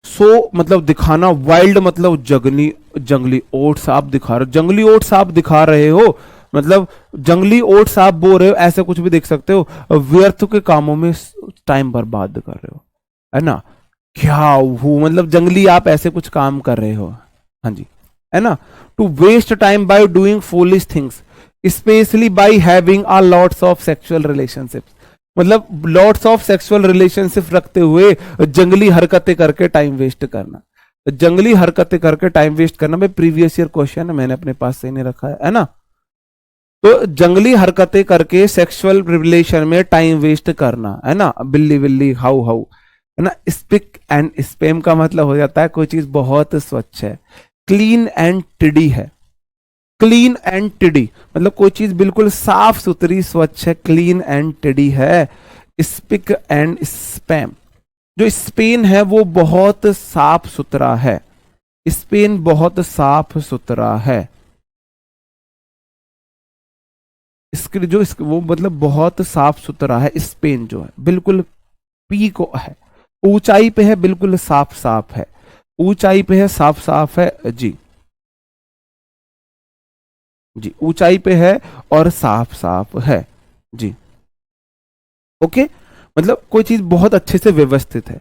सो मतलब दिखाना, वाइल्ड मतलब जंगली, जंगली ओट्स आप दिखा रहे हो, जंगली ओट्स आप दिखा रहे हो, मतलब जंगली ओट्स आप बो रहे हो, ऐसे कुछ भी देख सकते हो, व्यर्थ के कामों में टाइम बर्बाद कर रहे हो, है ना। क्या हूं मतलब जंगली आप ऐसे कुछ काम कर रहे हो, हाँ जी, है ना। To waste time by doing foolish things, specially by having a lots of sexual relationships, मतलब लॉट्स ऑफ सेक्सुअल रिलेशनशिप रखते हुए जंगली हरकतें करके टाइम वेस्ट करना, जंगली हरकतें करके टाइम वेस्ट करना। भाई प्रीवियस ईयर क्वेश्चन है, मैंने अपने पास से नहीं रखा है ना। तो जंगली हरकतें करके सेक्सुअल रिलेशन में टाइम वेस्ट करना, है ना, बिल्ली बिल्ली हाउ हाउ, है ना। स्पिक एंड स्पेम का मतलब हो जाता है कोई चीज बहुत स्वच्छ है, क्लीन एंड टिडी है, क्लीन एंड टिडी मतलब कोई चीज बिल्कुल साफ सुथरी स्वच्छ है, क्लीन एंड टिडी है। स्पिक एंड स्पैम, जो स्पेन है वो बहुत साफ सुथरा है, स्पेन बहुत साफ सुथरा है, इसके जो वो मतलब बहुत साफ सुथरा है, स्पेन जो है बिल्कुल पीक है, ऊंचाई पे है, बिल्कुल साफ साफ है, ऊंचाई पे है, साफ साफ है जी जी, ऊंचाई पे है और साफ साफ है जी, ओके। मतलब कोई चीज बहुत अच्छे से व्यवस्थित है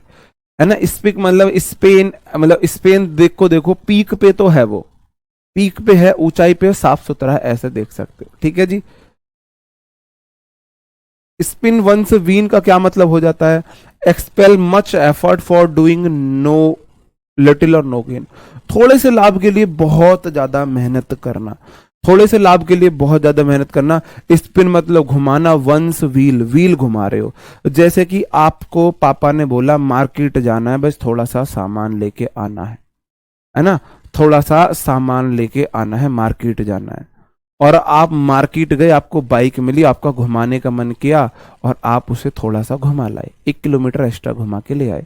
ना। स्पीक मतलब स्पेन, मतलब स्पेन देखो देखो पीक पे तो है, वो पीक पे है, ऊंचाई पे साफ सुथरा है, ऐसे देख सकते हो, ठीक है जी। स्पिन वंस वीन का क्या मतलब हो जाता है, expel much effort for doing know little और नो गेन, थोड़े से लाभ के लिए बहुत ज्यादा मेहनत करना, थोड़े से लाभ के लिए बहुत ज्यादा मेहनत करना। स्पिन मतलब घुमाना, वंस व्हील, व्हील घुमा रहे हो, जैसे कि आपको पापा ने बोला मार्केट जाना है, बस थोड़ा सा सामान लेके आना है ना, थोड़ा सा सामान लेके आना है, मार्केट जाना है, और आप मार्केट गए, आपको बाइक मिली, आपका घुमाने का मन किया और आप उसे थोड़ा सा घुमा लाए, 1 किलोमीटर एक्स्ट्रा घुमा के ले आए,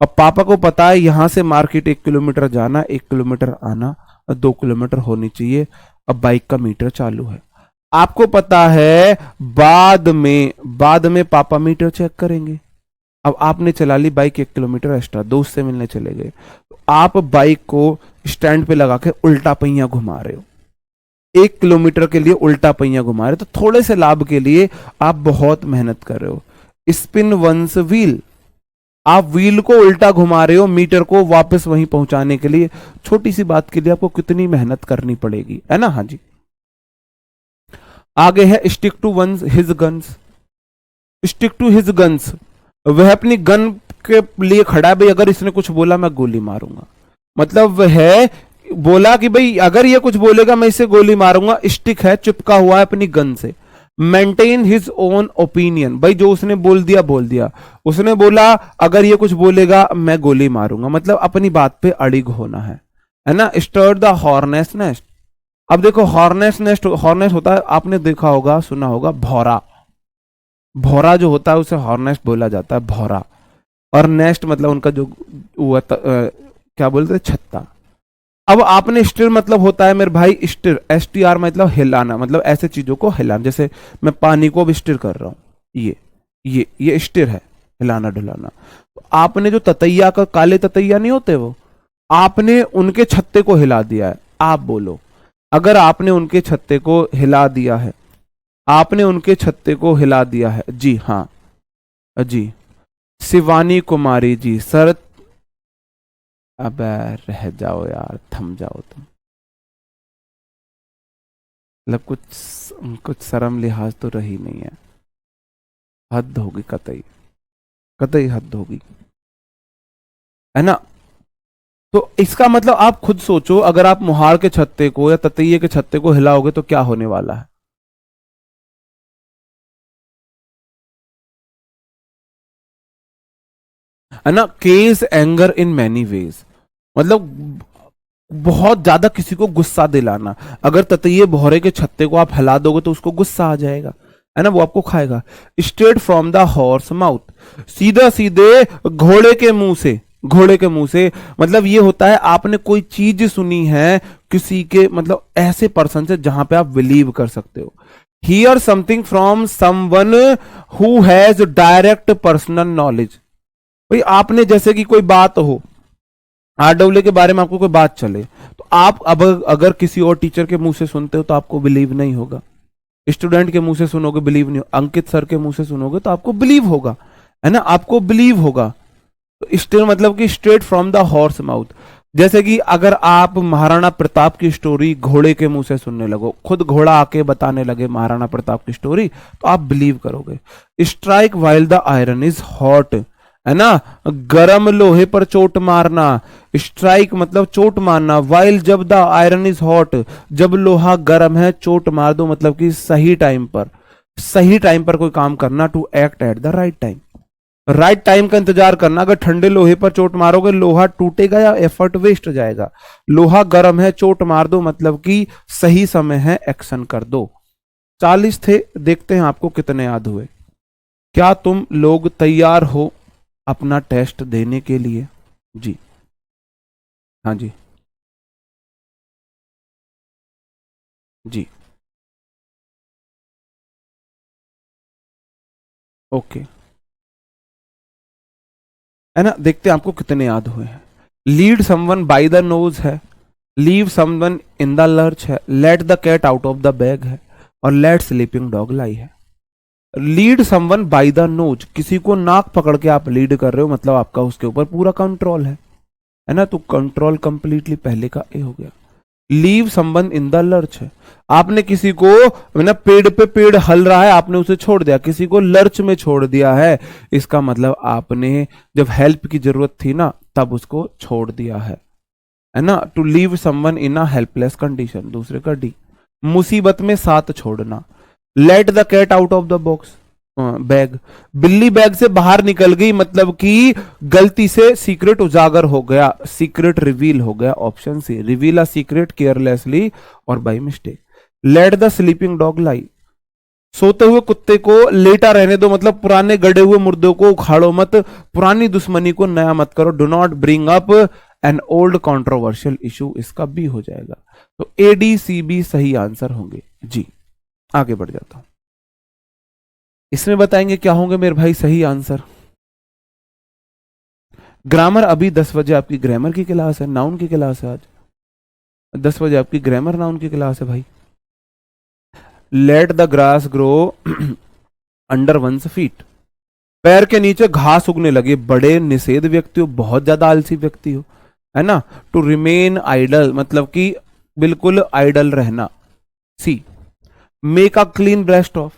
अब पापा को पता है यहां से मार्केट 1 किलोमीटर जाना, 1 किलोमीटर आना, 2 किलोमीटर होनी चाहिए। अब बाइक का मीटर चालू है। आपको पता है बाद में पापा मीटर चेक करेंगे। अब आपने चला ली बाइक 1 किलोमीटर एक्स्ट्रा, दोस्त से मिलने चले गए, तो आप बाइक को स्टैंड पे लगा के उल्टा पहिया घुमा रहे हो, 1 किलोमीटर के लिए उल्टा पहिया घुमा रहे हो, तो थोड़े से लाभ के लिए आप बहुत मेहनत कर रहे हो। स्पिन वंस व्हील, आप व्हील को उल्टा घुमा रहे हो मीटर को वापस वहीं पहुंचाने के लिए। छोटी सी बात के लिए आपको कितनी मेहनत करनी पड़ेगी, है ना। हाँ जी। आगे है stick to one's his guns. Stick to his guns, वह अपनी गन के लिए खड़ा है, भाई अगर इसने कुछ बोला मैं गोली मारूंगा। मतलब वह बोला कि भाई अगर ये कुछ बोलेगा मैं इसे गोली मारूंगा। स्टिक है, चिपका हुआ है अपनी गन से। मेंटेन हिज ओन ओपिनियन, भाई जो उसने बोल दिया। उसने बोला अगर ये कुछ बोलेगा मैं गोली मारूंगा, मतलब अपनी बात पे अड़िग होना है ना। Stir the hornet's nest. अब देखो हॉर्नेस नेस्ट, हॉर्नेस होता है, आपने देखा होगा, सुना होगा, भौरा। भौरा जो होता है उसे हॉर्नेस्ट बोला जाता है, भौरा। और नेस्ट मतलब उनका जो क्या बोलते हैं, छत्ता। अब आपने स्टिर मतलब होता है मेरे भाई स्टिर, STR मतलब हिलाना, मतलब ऐसे चीजों को हिलाना। जैसे मैं पानी को अब स्टिर कर रहा हूं, ये स्टिर है, हिलाना डुलाना। तो आपने जो ततैया का, काले ततैया नहीं होते वो, आपने उनके छत्ते को हिला दिया है। आप बोलो अगर आपने उनके छत्ते को हिला दिया है, आपने उनके छत्ते को हिला दिया है। जी हाँ जी, शिवानी कुमारी जी सर। अब रह जाओ यार, थम जाओ तुम। मतलब कुछ शर्म लिहाज तो रही नहीं है। हद होगी, कतई कतई हद होगी, है ना। तो इसका मतलब आप खुद सोचो, अगर आप मुहाड़ के छत्ते को या ततैये के छत्ते को हिलाओगे तो क्या होने वाला है ना। Case anger in many ways, मतलब बहुत ज्यादा किसी को गुस्सा दिलाना। अगर ततैये भौरे के छत्ते को आप हिला दोगे तो उसको गुस्सा आ जाएगा, है ना, वो आपको खाएगा। Straight from the horse mouth, सीधा सीधे घोड़े के मुंह से। घोड़े के मुंह से मतलब ये होता है आपने कोई चीज सुनी है किसी के, मतलब ऐसे पर्सन से जहां पे आप बिलीव कर सकते हो। Here something from someone who has direct personal knowledge, भाई आपने जैसे कि कोई बात हो, RW के बारे में आपको कोई बात चले, तो आप अब अगर किसी और टीचर के मुंह से सुनते हो तो आपको बिलीव नहीं होगा। स्टूडेंट के मुंह से सुनोगे बिलीव नहीं, अंकित सर के मुंह से सुनोगे तो आपको बिलीव होगा, है ना, आपको बिलीव होगा। तो स्टिल मतलब कि straight from the horse mouth. जैसे कि अगर आप महाराणा प्रताप की स्टोरी घोड़े के मुंह से सुनने लगो, खुद घोड़ा आके बताने लगे महाराणा प्रताप की स्टोरी, तो आप बिलीव करोगे। Strike while the iron is hot, है ना, गरम लोहे पर चोट मारना। स्ट्राइक मतलब चोट मारना, वाइल जब द आयरन इज हॉट, जब लोहा गर्म है चोट मार दो, मतलब कि सही टाइम पर कोई काम करना। To act at the right time, right time का इंतजार करना। अगर ठंडे लोहे पर चोट मारोगे लोहा टूटेगा या एफर्ट वेस्ट हो जाएगा। लोहा गर्म है चोट मार दो, मतलब कि सही समय है, एक्शन कर दो। 40 थे, देखते हैं आपको कितने याद हुए। क्या तुम लोग तैयार हो अपना टेस्ट देने के लिए? जी हाँ जी जी, ओके, है ना। देखते हैं आपको कितने याद हुए हैं। Lead someone by the nose है, leave someone in the lurch है, let the cat out of the bag है, और लेट स्लीपिंग डॉग लाई है। Lead someone by the nose, किसी को नाक पकड़ के आप लीड कर रहे हो, मतलब आपका उसके ऊपर पूरा कंट्रोल है ना। तो कंट्रोल कंप्लीटली पहले का ए हो गया। Leave someone in the lurch है, आपने किसी को, ना पेड़ पे पेड़ हल रहा है आपने उसे छोड़ दिया, किसी को लर्च में छोड़ दिया है, इसका मतलब आपने जब हेल्प की जरूरत थी ना तब उसको छोड़ दिया है ना। To leave someone in a helpless condition, दूसरे का डी। मुसीबत में साथ छोड़ना। Let the cat out of the box, bag, बिल्ली बैग से बाहर निकल गई, मतलब कि गलती से सीक्रेट उजागर हो गया, सीक्रेट रिवील हो गया। Option C, reveal a secret carelessly और by mistake. Let the sleeping dog lie, सोते हुए कुत्ते को लेटा रहने दो, मतलब पुराने गड़े हुए मुर्दों को उखाड़ो मत, पुरानी दुश्मनी को नया मत करो। Do not bring up an old controversial issue, इसका बी हो जाएगा। तो ए डी सी बी सही आंसर होंगे जी। आगे बढ़ जाता हूं, इसमें बताएंगे क्या होंगे मेरे भाई सही आंसर। ग्रामर, अभी 10 बजे आपकी ग्रामर की क्लास है, नाउन की क्लास है। आज 10 बजे आपकी ग्रामर नाउन की क्लास है भाई। Let the grass grow under one's feet, पैर के नीचे घास उगने लगे। बड़े निषेध व्यक्ति हो, बहुत ज्यादा आलसी व्यक्ति हो, है ना। टू रिमेन आइडल, मतलब कि बिल्कुल आइडल रहना। C, make a clean breast of,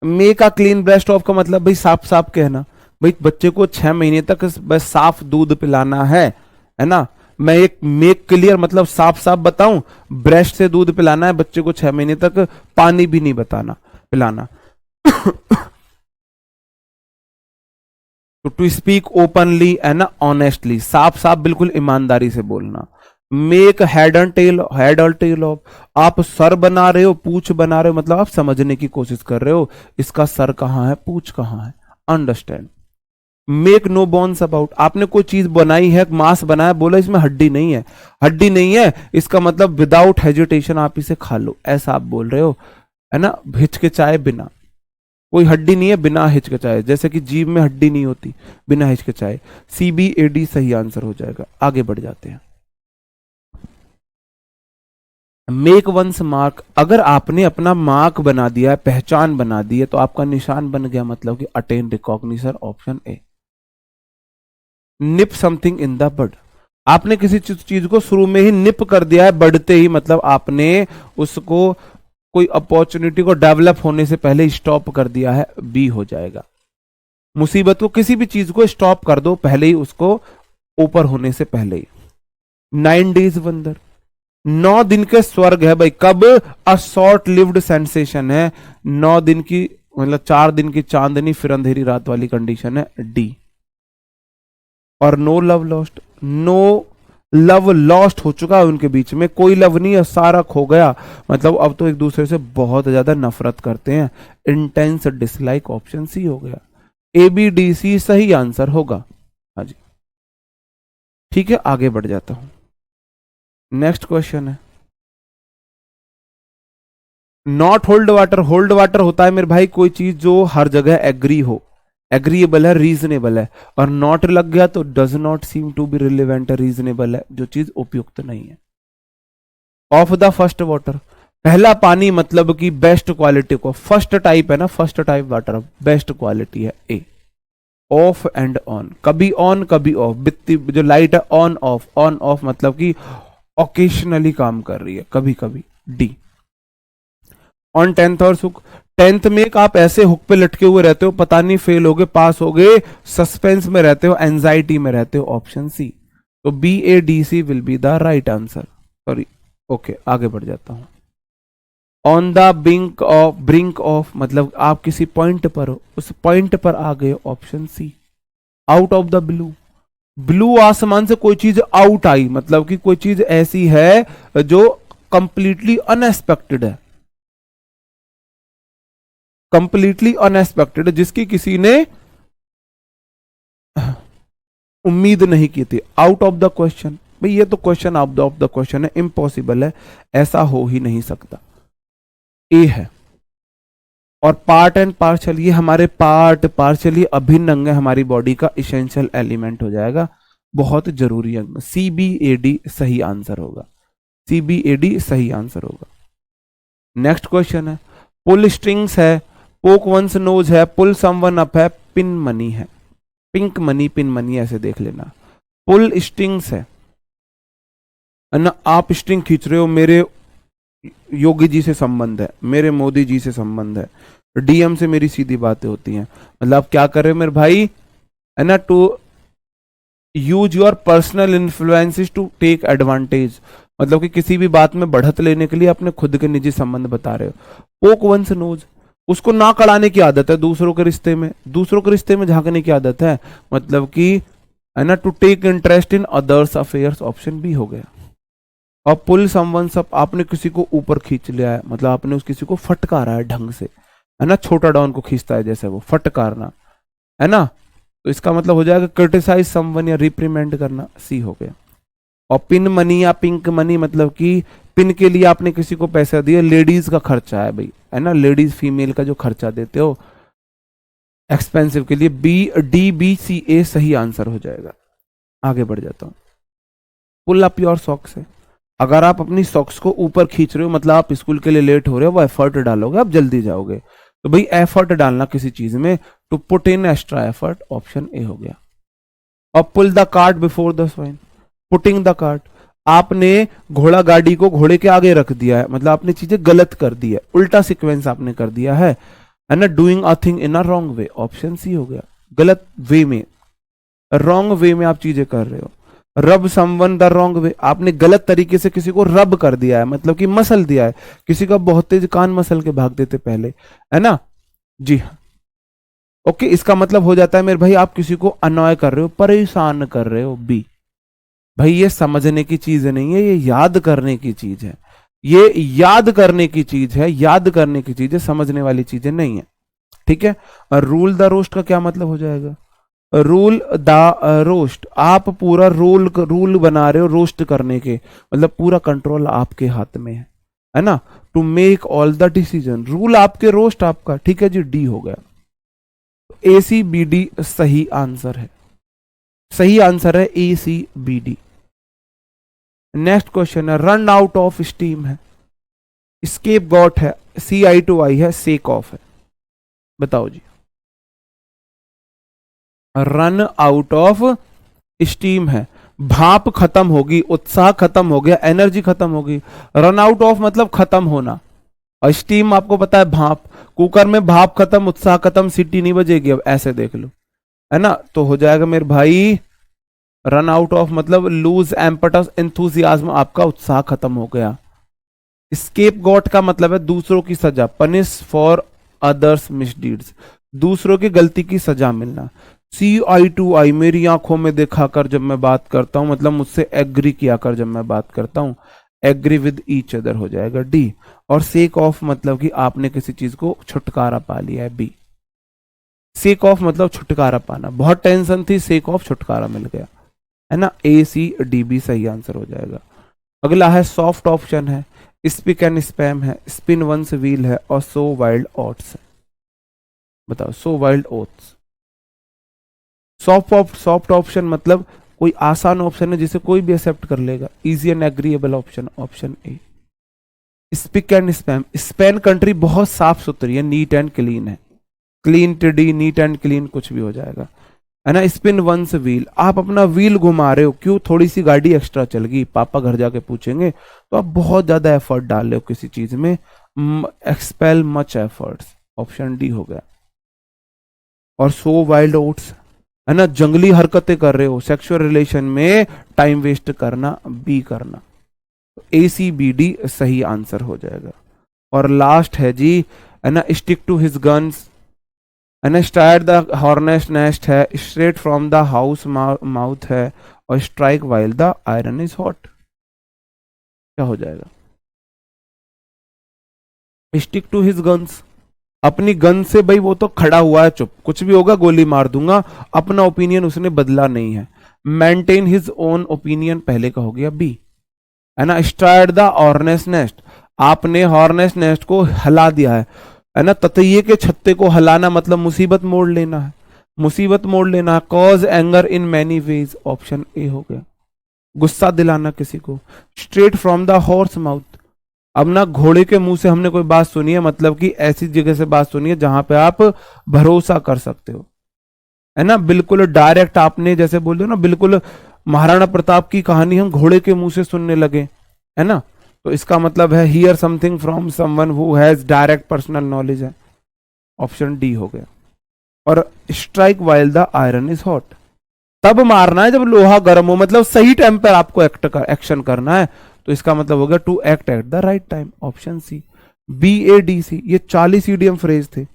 make a clean breast of का मतलब भाई साफ साफ कहना। भाई बच्चे को 6 महीने तक बस साफ दूध पिलाना है ना। मैं एक मेक क्लियर मतलब साफ साफ बताऊं, ब्रेस्ट से दूध पिलाना है बच्चे को 6 महीने तक, पानी भी नहीं बताना पिलाना। टू स्पीक ओपनली है ना, ऑनेस्टली, साफ साफ बिल्कुल ईमानदारी से बोलना। Make head and tail of, आप सर बना रहे हो, पूछ बना रहे हो, मतलब आप समझने की कोशिश कर रहे हो इसका सर कहां है, पूछ कहां है। Understand. Make no bones about, आपने कोई चीज बनाई है, मांस बनाया, बोला इसमें हड्डी नहीं है, हड्डी नहीं है, इसका मतलब विदाउट हेजिटेशन आप इसे खा लो, ऐसा आप बोल रहे हो, है ना। हिचकिचाए बिना, कोई हड्डी नहीं है बिना हिचकिचाए, जैसे कि जीभ में हड्डी नहीं होती, बिना हिचकिचाए। सी बी ए डी सही आंसर हो जाएगा। आगे बढ़ जाते हैं। मेक वंस मार्क, अगर आपने अपना मार्क बना दिया है, पहचान बना दी है, तो आपका निशान बन गया, मतलब कि attain recognition, option A. Nip something in the bud, आपने किसी चीज को शुरू में ही निप कर दिया है, बढ़ते ही, मतलब आपने उसको कोई अपॉर्चुनिटी को डेवलप होने से पहले स्टॉप कर दिया है, बी हो जाएगा। मुसीबत को, किसी भी चीज को स्टॉप कर दो पहले ही, उसको ऊपर होने से पहले ही। 9 डेज वंडर, 9 दिन के स्वर्ग है भाई, कब, अ शॉर्ट लिव्ड सेंसेशन है, 9 दिन की मतलब 4 दिन की चांदनी फिर अंधेरी रात वाली कंडीशन है, डी। और no love lost, no love lost हो चुका है उनके बीच में, कोई लव नहीं है, सारा खो गया, मतलब अब तो एक दूसरे से बहुत ज्यादा नफरत करते हैं। इंटेंस डिसलाइक, ऑप्शन सी हो गया। ए बी डी सी सही आंसर होगा। हाँ जी, ठीक है, आगे बढ़ जाता हूं। नेक्स्ट क्वेश्चन है, not hold water, hold water होता है मेरे भाई कोई चीज जो हर जगह एग्री हो, एग्रीएबल है, रीजनेबल है, और नॉट लग गया तो does not seem to be relevant, reasonable है, जो चीज उपयुक्त नहीं है। ऑफ द फर्स्ट वाटर, पहला पानी, मतलब कि बेस्ट क्वालिटी को, फर्स्ट टाइप है ना, first type water best quality है, ए। ऑफ एंड ऑन, कभी ऑन कभी ऑफ, बित्ती जो लाइट है ऑन ऑफ मतलब कि ओकेशनली काम कर रही है, कभी कभी, डी। ऑन 10th और सुख, 10th में आप ऐसे हुक पे लटके हुए रहते हो, पता नहीं फेल हो गए पास हो गए, सस्पेंस में रहते हो, एंजाइटी में रहते हो, ऑप्शन सी। तो B A D C will be the right answer. Sorry, okay, आगे बढ़ जाता हूं। ऑन द ब्रिंक ऑफ, मतलब आप किसी पॉइंट पर हो, उस पॉइंट पर आ गए, option C. Out of the blue, blue आसमान से कोई चीज आउट आई, मतलब कि कोई चीज ऐसी है जो कंप्लीटली अनएक्सपेक्टेड है, कंप्लीटली अनएक्सपेक्टेड, जिसकी किसी ने उम्मीद नहीं की थी। आउट ऑफ द क्वेश्चन, भाई ये तो question out of the question है, इम्पॉसिबल है, ऐसा हो ही नहीं सकता, ए है। और पार्ट एंड पार्शल, ये हमारे पार्ट पार्शली अभिन्न अंग है, हमारी बॉडी का इसेंशियल एलिमेंट हो जाएगा, बहुत जरूरी अंग। सी बी ए डी सही आंसर होगा, सी बी ए डी सही आंसर होगा। नेक्स्ट क्वेश्चन है, पुल स्ट्रिंग्स है, पोक वंस नोज है, पुल समवन अप है, पिन मनी है, पिंक मनी पिन मनी ऐसे देख लेना। पुल स्ट्रिंग्स है ना, आप स्ट्रिंग खींच रहे हो, मेरे योगी जी से संबंध है, मेरे मोदी जी से संबंध है, डीएम से मेरी सीधी बातें होती हैं, मतलब आप क्या कर रहे हो मेरे भाई, है ना, to use your personal influences to take advantage, मतलब कि किसी भी बात में बढ़त लेने के लिए अपने खुद के निजी संबंध बता रहे हो। पोक वंस नोज, उसको ना कड़ाने की आदत है, दूसरों के रिश्ते में झांकने की आदत है, मतलब कि, है ना, to take interest in others affairs, option B हो गया। और पुल समवन अप, आपने किसी को ऊपर खींच लिया है, मतलब आपने उस किसी को फटकारा है ढंग से, है ना, छोटा डॉन को खींचता है जैसे वो, फटकारना, है ना। तो इसका मतलब हो जाएगा क्रिटिसाइज समवन या रिप्रीमेंड करना, सी हो गया। और पिन मनी या पिंक मनी मतलब कि पिन के लिए आपने किसी को पैसा दिया, लेडीज का खर्चा है भाई, है ना, लेडीज फीमेल का जो खर्चा देते हो एक्सपेंसिव के लिए, BDBCA सही आंसर हो जाएगा। आगे बढ़ जाता हूं। पुल अप योर सॉक्स है, अगर आप अपनी सॉक्स को ऊपर खींच रहे हो मतलब आप स्कूल के लिए लेट हो रहे हो, वो एफर्ट डालोगे, आप जल्दी जाओगे, तो भाई एफर्ट डालना किसी चीज में, to put in extra effort, option A हो गया। और pull the cart before the swine, putting the cart, आपने घोड़ा गाड़ी को घोड़े के आगे रख दिया है, मतलब आपने चीजें गलत कर दी है, उल्टा सीक्वेंस आपने कर दिया है ना, doing a thing in a wrong way, option C हो गया, गलत वे में, रॉन्ग वे में आप चीजें कर रहे हो। रब समवन द रॉन्ग वे, आपने गलत तरीके से किसी को रब कर दिया है, मतलब कि मसल दिया है, किसी का बहुत तेज कान मसल के भाग देते पहले, है ना, जी हाँ। ओके, इसका मतलब हो जाता है मेरे भाई आप किसी को अनॉय कर रहे हो, परेशान कर रहे हो, बी। भाई ये समझने की चीज नहीं है, ये याद करने की चीज है, ये याद करने की चीज है, याद करने की चीज है, समझने वाली चीजें नहीं है, ठीक है। और रूल द रोस्ट का क्या मतलब हो जाएगा, रूल द रोस्ट, आप पूरा रूल बना रहे हो रोस्ट करने के, मतलब पूरा कंट्रोल आपके हाथ में है ना, to make all the decision, rule आपके रोस्ट आपका, ठीक है जी, डी हो गया। ACBD सही आंसर है, सही आंसर है ACBD। नेक्स्ट क्वेश्चन है, रन आउट ऑफ स्टीम है, स्केप गॉट है, CI2I है, सेक ऑफ है, बताओ जी। रन आउट ऑफ स्टीम है, भाप खत्म होगी, उत्साह खत्म हो गया, एनर्जी खत्म होगी, रन आउट ऑफ मतलब खत्म होना, और स्टीम आपको पता है भाप, कुकर में भाप खत्म, उत्साह खत्म, सीटी नहीं बजेगी, अब ऐसे देख लो, है ना। तो हो जाएगा मेरे भाई रन आउट ऑफ मतलब लूज एम्पटस एंथुसियाज्म, आपका उत्साह खत्म हो गया। स्केप गॉट का मतलब है दूसरों की सजा, पनिश फॉर अदर्स मिसडीड्स, दूसरों की गलती की सजा मिलना। CI2I मेरी आंखों में देखा कर जब मैं बात करता हूं, मतलब मुझसे एग्री किया कर जब मैं बात करता हूं, एग्री विद ईच अदर हो जाएगा, डी। और सेक ऑफ मतलब कि आपने किसी चीज को छुटकारा पा लिया है, बी। सेक ऑफ मतलब छुटकारा पाना, बहुत टेंशन थी, सेक ऑफ छुटकारा मिल गया, है ना, ACDB सही आंसर हो जाएगा। अगला है सॉफ्ट ऑप्शन है, स्पीक एंड स्पैम है, स्पिन वंस व्हील है, और सो वाइल्ड ओट्स है, बताओ। सो वाइल्ड ओट्स, सॉफ्ट ऑप्शन मतलब कोई आसान ऑप्शन है जिसे कोई भी एक्सेप्ट कर लेगा, easy and agreeable option, option A. Speak and spam, Spain country बहुत साफ सुथरी है, नीट एंड क्लीन है, clean T, neat and clean कुछ भी हो जाएगा, है ना। स्पिन वंस व्हील, आप अपना व्हील घुमा रहे हो, क्यों, थोड़ी सी गाड़ी एक्स्ट्रा चल गई, पापा घर जाके पूछेंगे, तो आप बहुत ज्यादा एफर्ट डाल रहे हो किसी चीज में, expel much efforts, option D हो गया। और सो वाइल्ड ओट्स, है ना, जंगली हरकतें कर रहे हो, सेक्सुअल रिलेशन में टाइम वेस्ट करना, बी करना, तो ACBD सही आंसर हो जाएगा। और लास्ट है जी, है ना, स्टिक टू हिज गन्स, है ना, स्टार्ट द हॉर्नेस्ट नेस्ट है, straight from the house mouth है, और strike while the iron is hot, क्या हो जाएगा। स्टिक टू हिज गन्स, अपनी गन से भाई वो तो खड़ा हुआ है चुप, कुछ भी होगा गोली मार दूंगा, अपना ओपिनियन उसने बदला नहीं है। मेंटेन हिज ओन ओपिनियन पहले का हो गया, बी, है ना। स्टार्ट द हॉर्नेस्ट नेस्ट, आपने हॉर्नेस्ट नेस्ट को हिला दिया है ना, ततैये के छत्ते को हिलाना मतलब मुसीबत मोड़ लेना है, मुसीबत मोड़ लेना है। Cause anger in many ways, option A हो गया, गुस्सा दिलाना किसी को। Straight from the horse mouth, अब ना घोड़े के मुंह से हमने कोई बात सुनी है, मतलब कि ऐसी जगह से बात सुनी है जहां पे आप भरोसा कर सकते हो, है ना, बिल्कुल डायरेक्ट, आपने जैसे बोल दो ना, बिल्कुल महाराणा प्रताप की कहानी हम घोड़े के मुंह से सुनने लगे, है ना, तो इसका मतलब है here something from someone who has direct personal knowledge है, ऑप्शन डी हो गया। और strike while the iron is hot, तब मारना है जब लोहा गर्म हो, मतलब सही टाइम पर आपको एक्शन करना है, तो इसका मतलब हो गया to act at the right time, option C. BADC, ये 40 ईडियम फ्रेज थे।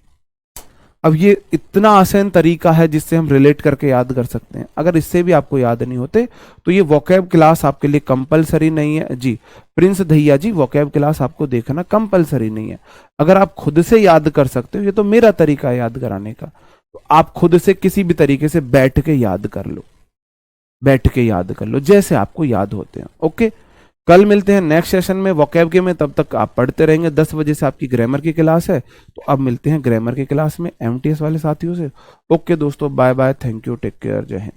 अब ये इतना आसान तरीका है जिससे हम रिलेट करके याद कर सकते हैं। अगर इससे भी आपको याद नहीं होते तो ये वोकैब क्लास आपके लिए कंपलसरी नहीं है जी। प्रिंस दहिया जी, वोकैब क्लास आपको देखना कंपलसरी नहीं है। अगर आप खुद से याद कर सकते हो, ये तो मेरा तरीका है याद कराने का, तो आप खुद से किसी भी तरीके से बैठ के याद कर लो, बैठ के याद कर लो जैसे आपको याद होते हैं। ओके, कल मिलते हैं नेक्स्ट सेशन में वोकैब के में। तब तक आप पढ़ते रहेंगे। 10 बजे से आपकी ग्रामर की क्लास है, तो अब मिलते हैं ग्रामर की क्लास में एमटीएस वाले साथियों से। ओके दोस्तों, bye bye, thank you, take care, जय हिंद।